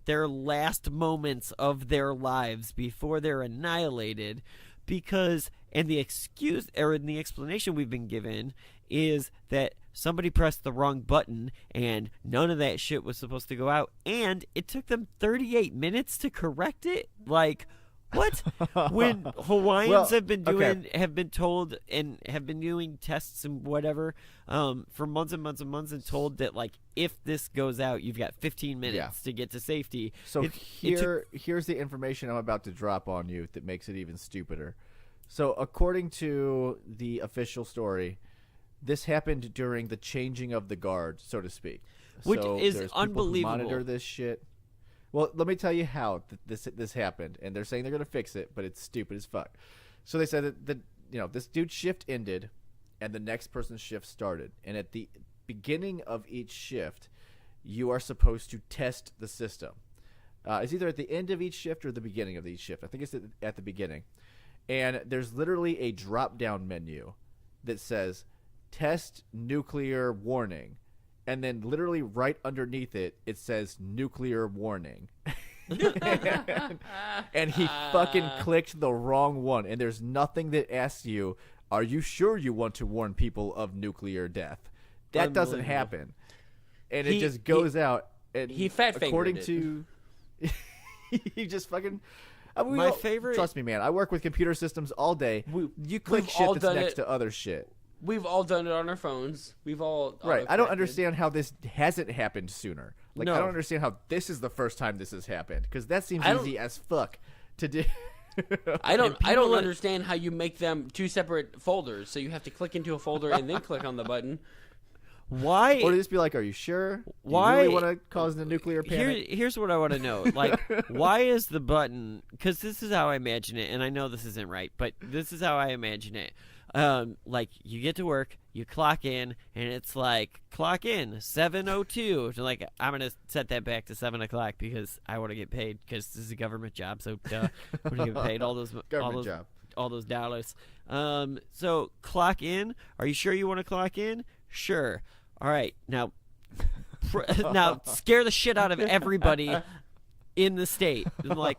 last moments of their lives before they're annihilated, because the explanation we've been given is that somebody pressed the wrong button and none of that shit was supposed to go out, and it took them 38 minutes to correct it. Like, what? When Hawaiians have been told and have been doing tests and whatever for months and months and months, and told that like if this goes out, you've got 15 minutes to get to safety. So here's the information I'm about to drop on you that makes it even stupider. So according to the official story, this happened during the changing of the guard, so to speak. Which so is there's unbelievable. People who monitor this shit. Well, let me tell you how this happened, and they're saying they're gonna fix it, but it's stupid as fuck. So they said that this dude's shift ended, and the next person's shift started, and at the beginning of each shift, you are supposed to test the system. It's either at the end of each shift or the beginning of each shift. I think it's at the beginning, and there's literally a drop-down menu that says "Test Nuclear Warning." And then literally right underneath it, it says nuclear warning. And he fucking clicked the wrong one. And there's nothing that asks you, are you sure you want to warn people of nuclear death? That doesn't happen. And it just goes out. And he fat-fingered according it. to he just fucking... My favorite... Trust me, man. I work with computer systems all day. You click shit that's next to other shit. We've all done it on our phones. We've all right. I don't understand how this hasn't happened sooner. Like, no. I don't understand how this is the first time this has happened, because that seems easy as fuck to do. I don't understand how you make them two separate folders. So you have to click into a folder and then click on the button. Why? Or just be like, "Are you sure? Why? Do you really want to cause the nuclear panic?" Here's what I want to know. Like, why is the button? Because this is how I imagine it, and I know this isn't right, but this is how I imagine it. Like, you get to work, you clock in, and it's like, clock in 7:02. So like, I'm gonna set that back to 7 o'clock because I want to get paid, because this is a government job. So I'm gonna get paid all those dollars. So clock in. Are you sure you want to clock in? Sure. All right. Now scare the shit out of everybody in the state. I'm like,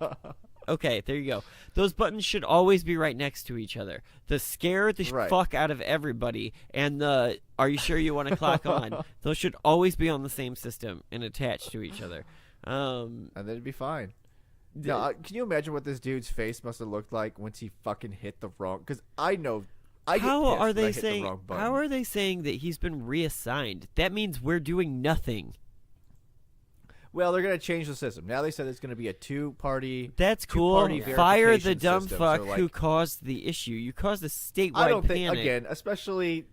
okay, there you go. Those buttons should always be right next to each other. The scare the fuck out of everybody and the are you sure you want to clock on? Those should always be on the same system and attached to each other. And then it'd be fine. Now, can you imagine what this dude's face must have looked like once he fucking hit the wrong? Because I know. How are they saying that he's been reassigned? That means we're doing nothing. Well, they're going to change the system. Now they said it's going to be a two-party. That's cool. Fire the dumb fuck who caused the issue. You caused a statewide I don't panic. think, again, especially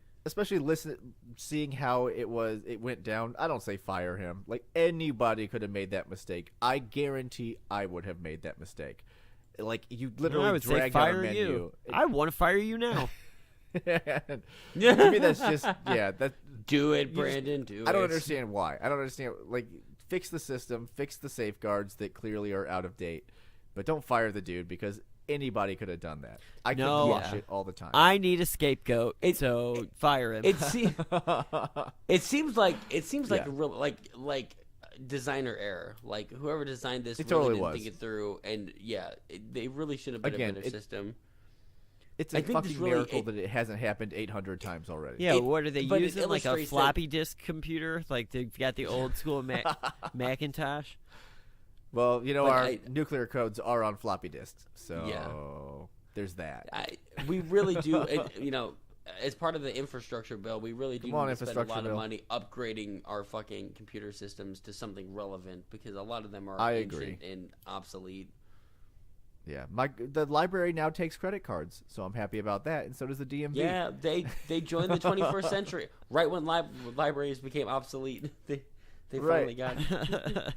seeing how it went down. I don't say fire him. Like, anybody could have made that mistake. I guarantee I would have made that mistake. Like, you literally I would say dragged fire out a menu. you. I want to fire you now. Maybe that's just do it, Brandon. Do it. I don't understand why. I don't understand. Like, fix the system, fix the safeguards that clearly are out of date, but don't fire the dude because anybody could have done that. I could watch it all the time. I need a scapegoat, so fire him. It seems like a real like designer error. Like whoever designed this really didn't think it through, and they really should have been a better system. It's a fucking miracle that it hasn't happened 800 times already. Yeah, what are they using? Like a floppy disk computer? Like they've got the old school Macintosh? Well, our nuclear codes are on floppy disks, so there's that. We really do, as part of the infrastructure bill, we really do need to spend a lot of money upgrading our fucking computer systems to something relevant because a lot of them are ancient and obsolete. Yeah, the library now takes credit cards, so I'm happy about that, and so does the DMV. Yeah, they joined the 21st century right when libraries became obsolete. They finally got it.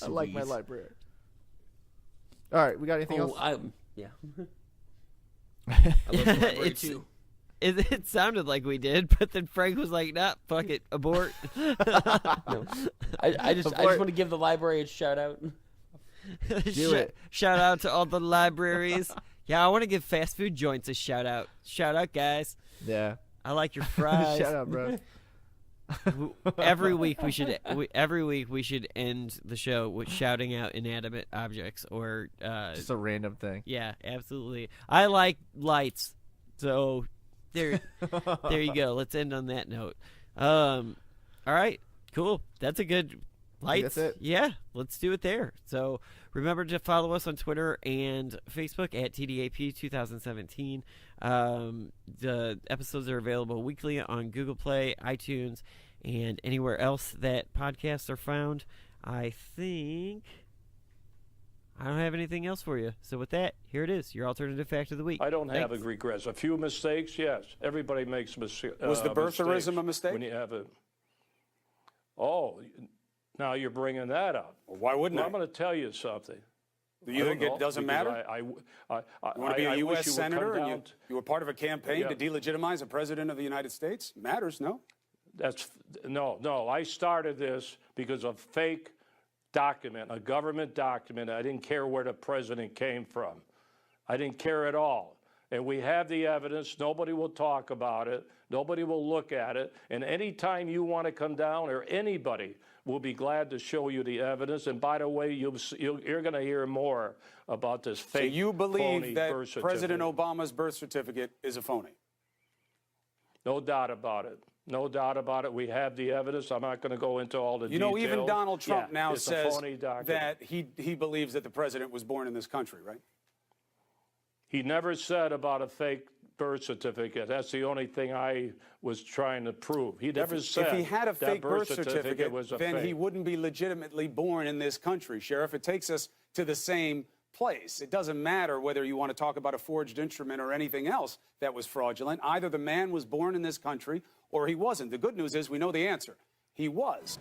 I like my library. All right, we got anything else? I love the library too. It sounded like we did, but then Frank was like, "Nah, fuck it, abort." No, I just want to give the library a shout out. Do it. Shout out to all the libraries. Yeah, I want to give fast food joints a shout out. Shout out, guys. Yeah. I like your fries. Shout out, bro. Every week we should end the show with shouting out inanimate objects or just a random thing. Yeah, absolutely. I like lights. So there you go. Let's end on that note. All right. Cool. That's a good lights. That's it. Yeah, let's do it there. So remember to follow us on Twitter and Facebook at TDAP 2017. The episodes are available weekly on Google Play, iTunes, and anywhere else that podcasts are found. I think I don't have anything else for you. So with that, here it is, your alternative fact of the week. I don't have regrets. A few mistakes, yes. Everybody makes mistakes. Was the birtherism a mistake? When you have a... Oh, now you're bringing that up. Well, why wouldn't I? I'm going to tell you something. It doesn't matter? You want to be a U.S. senator and you were part of a campaign to delegitimize a president of the United States? Matters, no? No. I started this because of fake document, a government document. I didn't care where the president came from. I didn't care at all. And we have the evidence. Nobody will talk about it. Nobody will look at it. And anytime you want to come down, or anybody, we'll be glad to show you the evidence. And by the way, you're going to hear more about this fake, so you believe phony that birth certificate. President Obama's birth certificate is a phony? No doubt about it. No doubt about it. We have the evidence. I'm not going to go into all the details. Even Donald Trump now says that he believes that the president was born in this country, right? He never said about a fake birth certificate. That's the only thing I was trying to prove. He never said if he had a fake birth certificate, was a then fake. He wouldn't be legitimately born in this country, Sheriff. It takes us to the same place. It doesn't matter whether you want to talk about a forged instrument or anything else that was fraudulent. Either the man was born in this country or he wasn't. The good news is we know the answer. He was.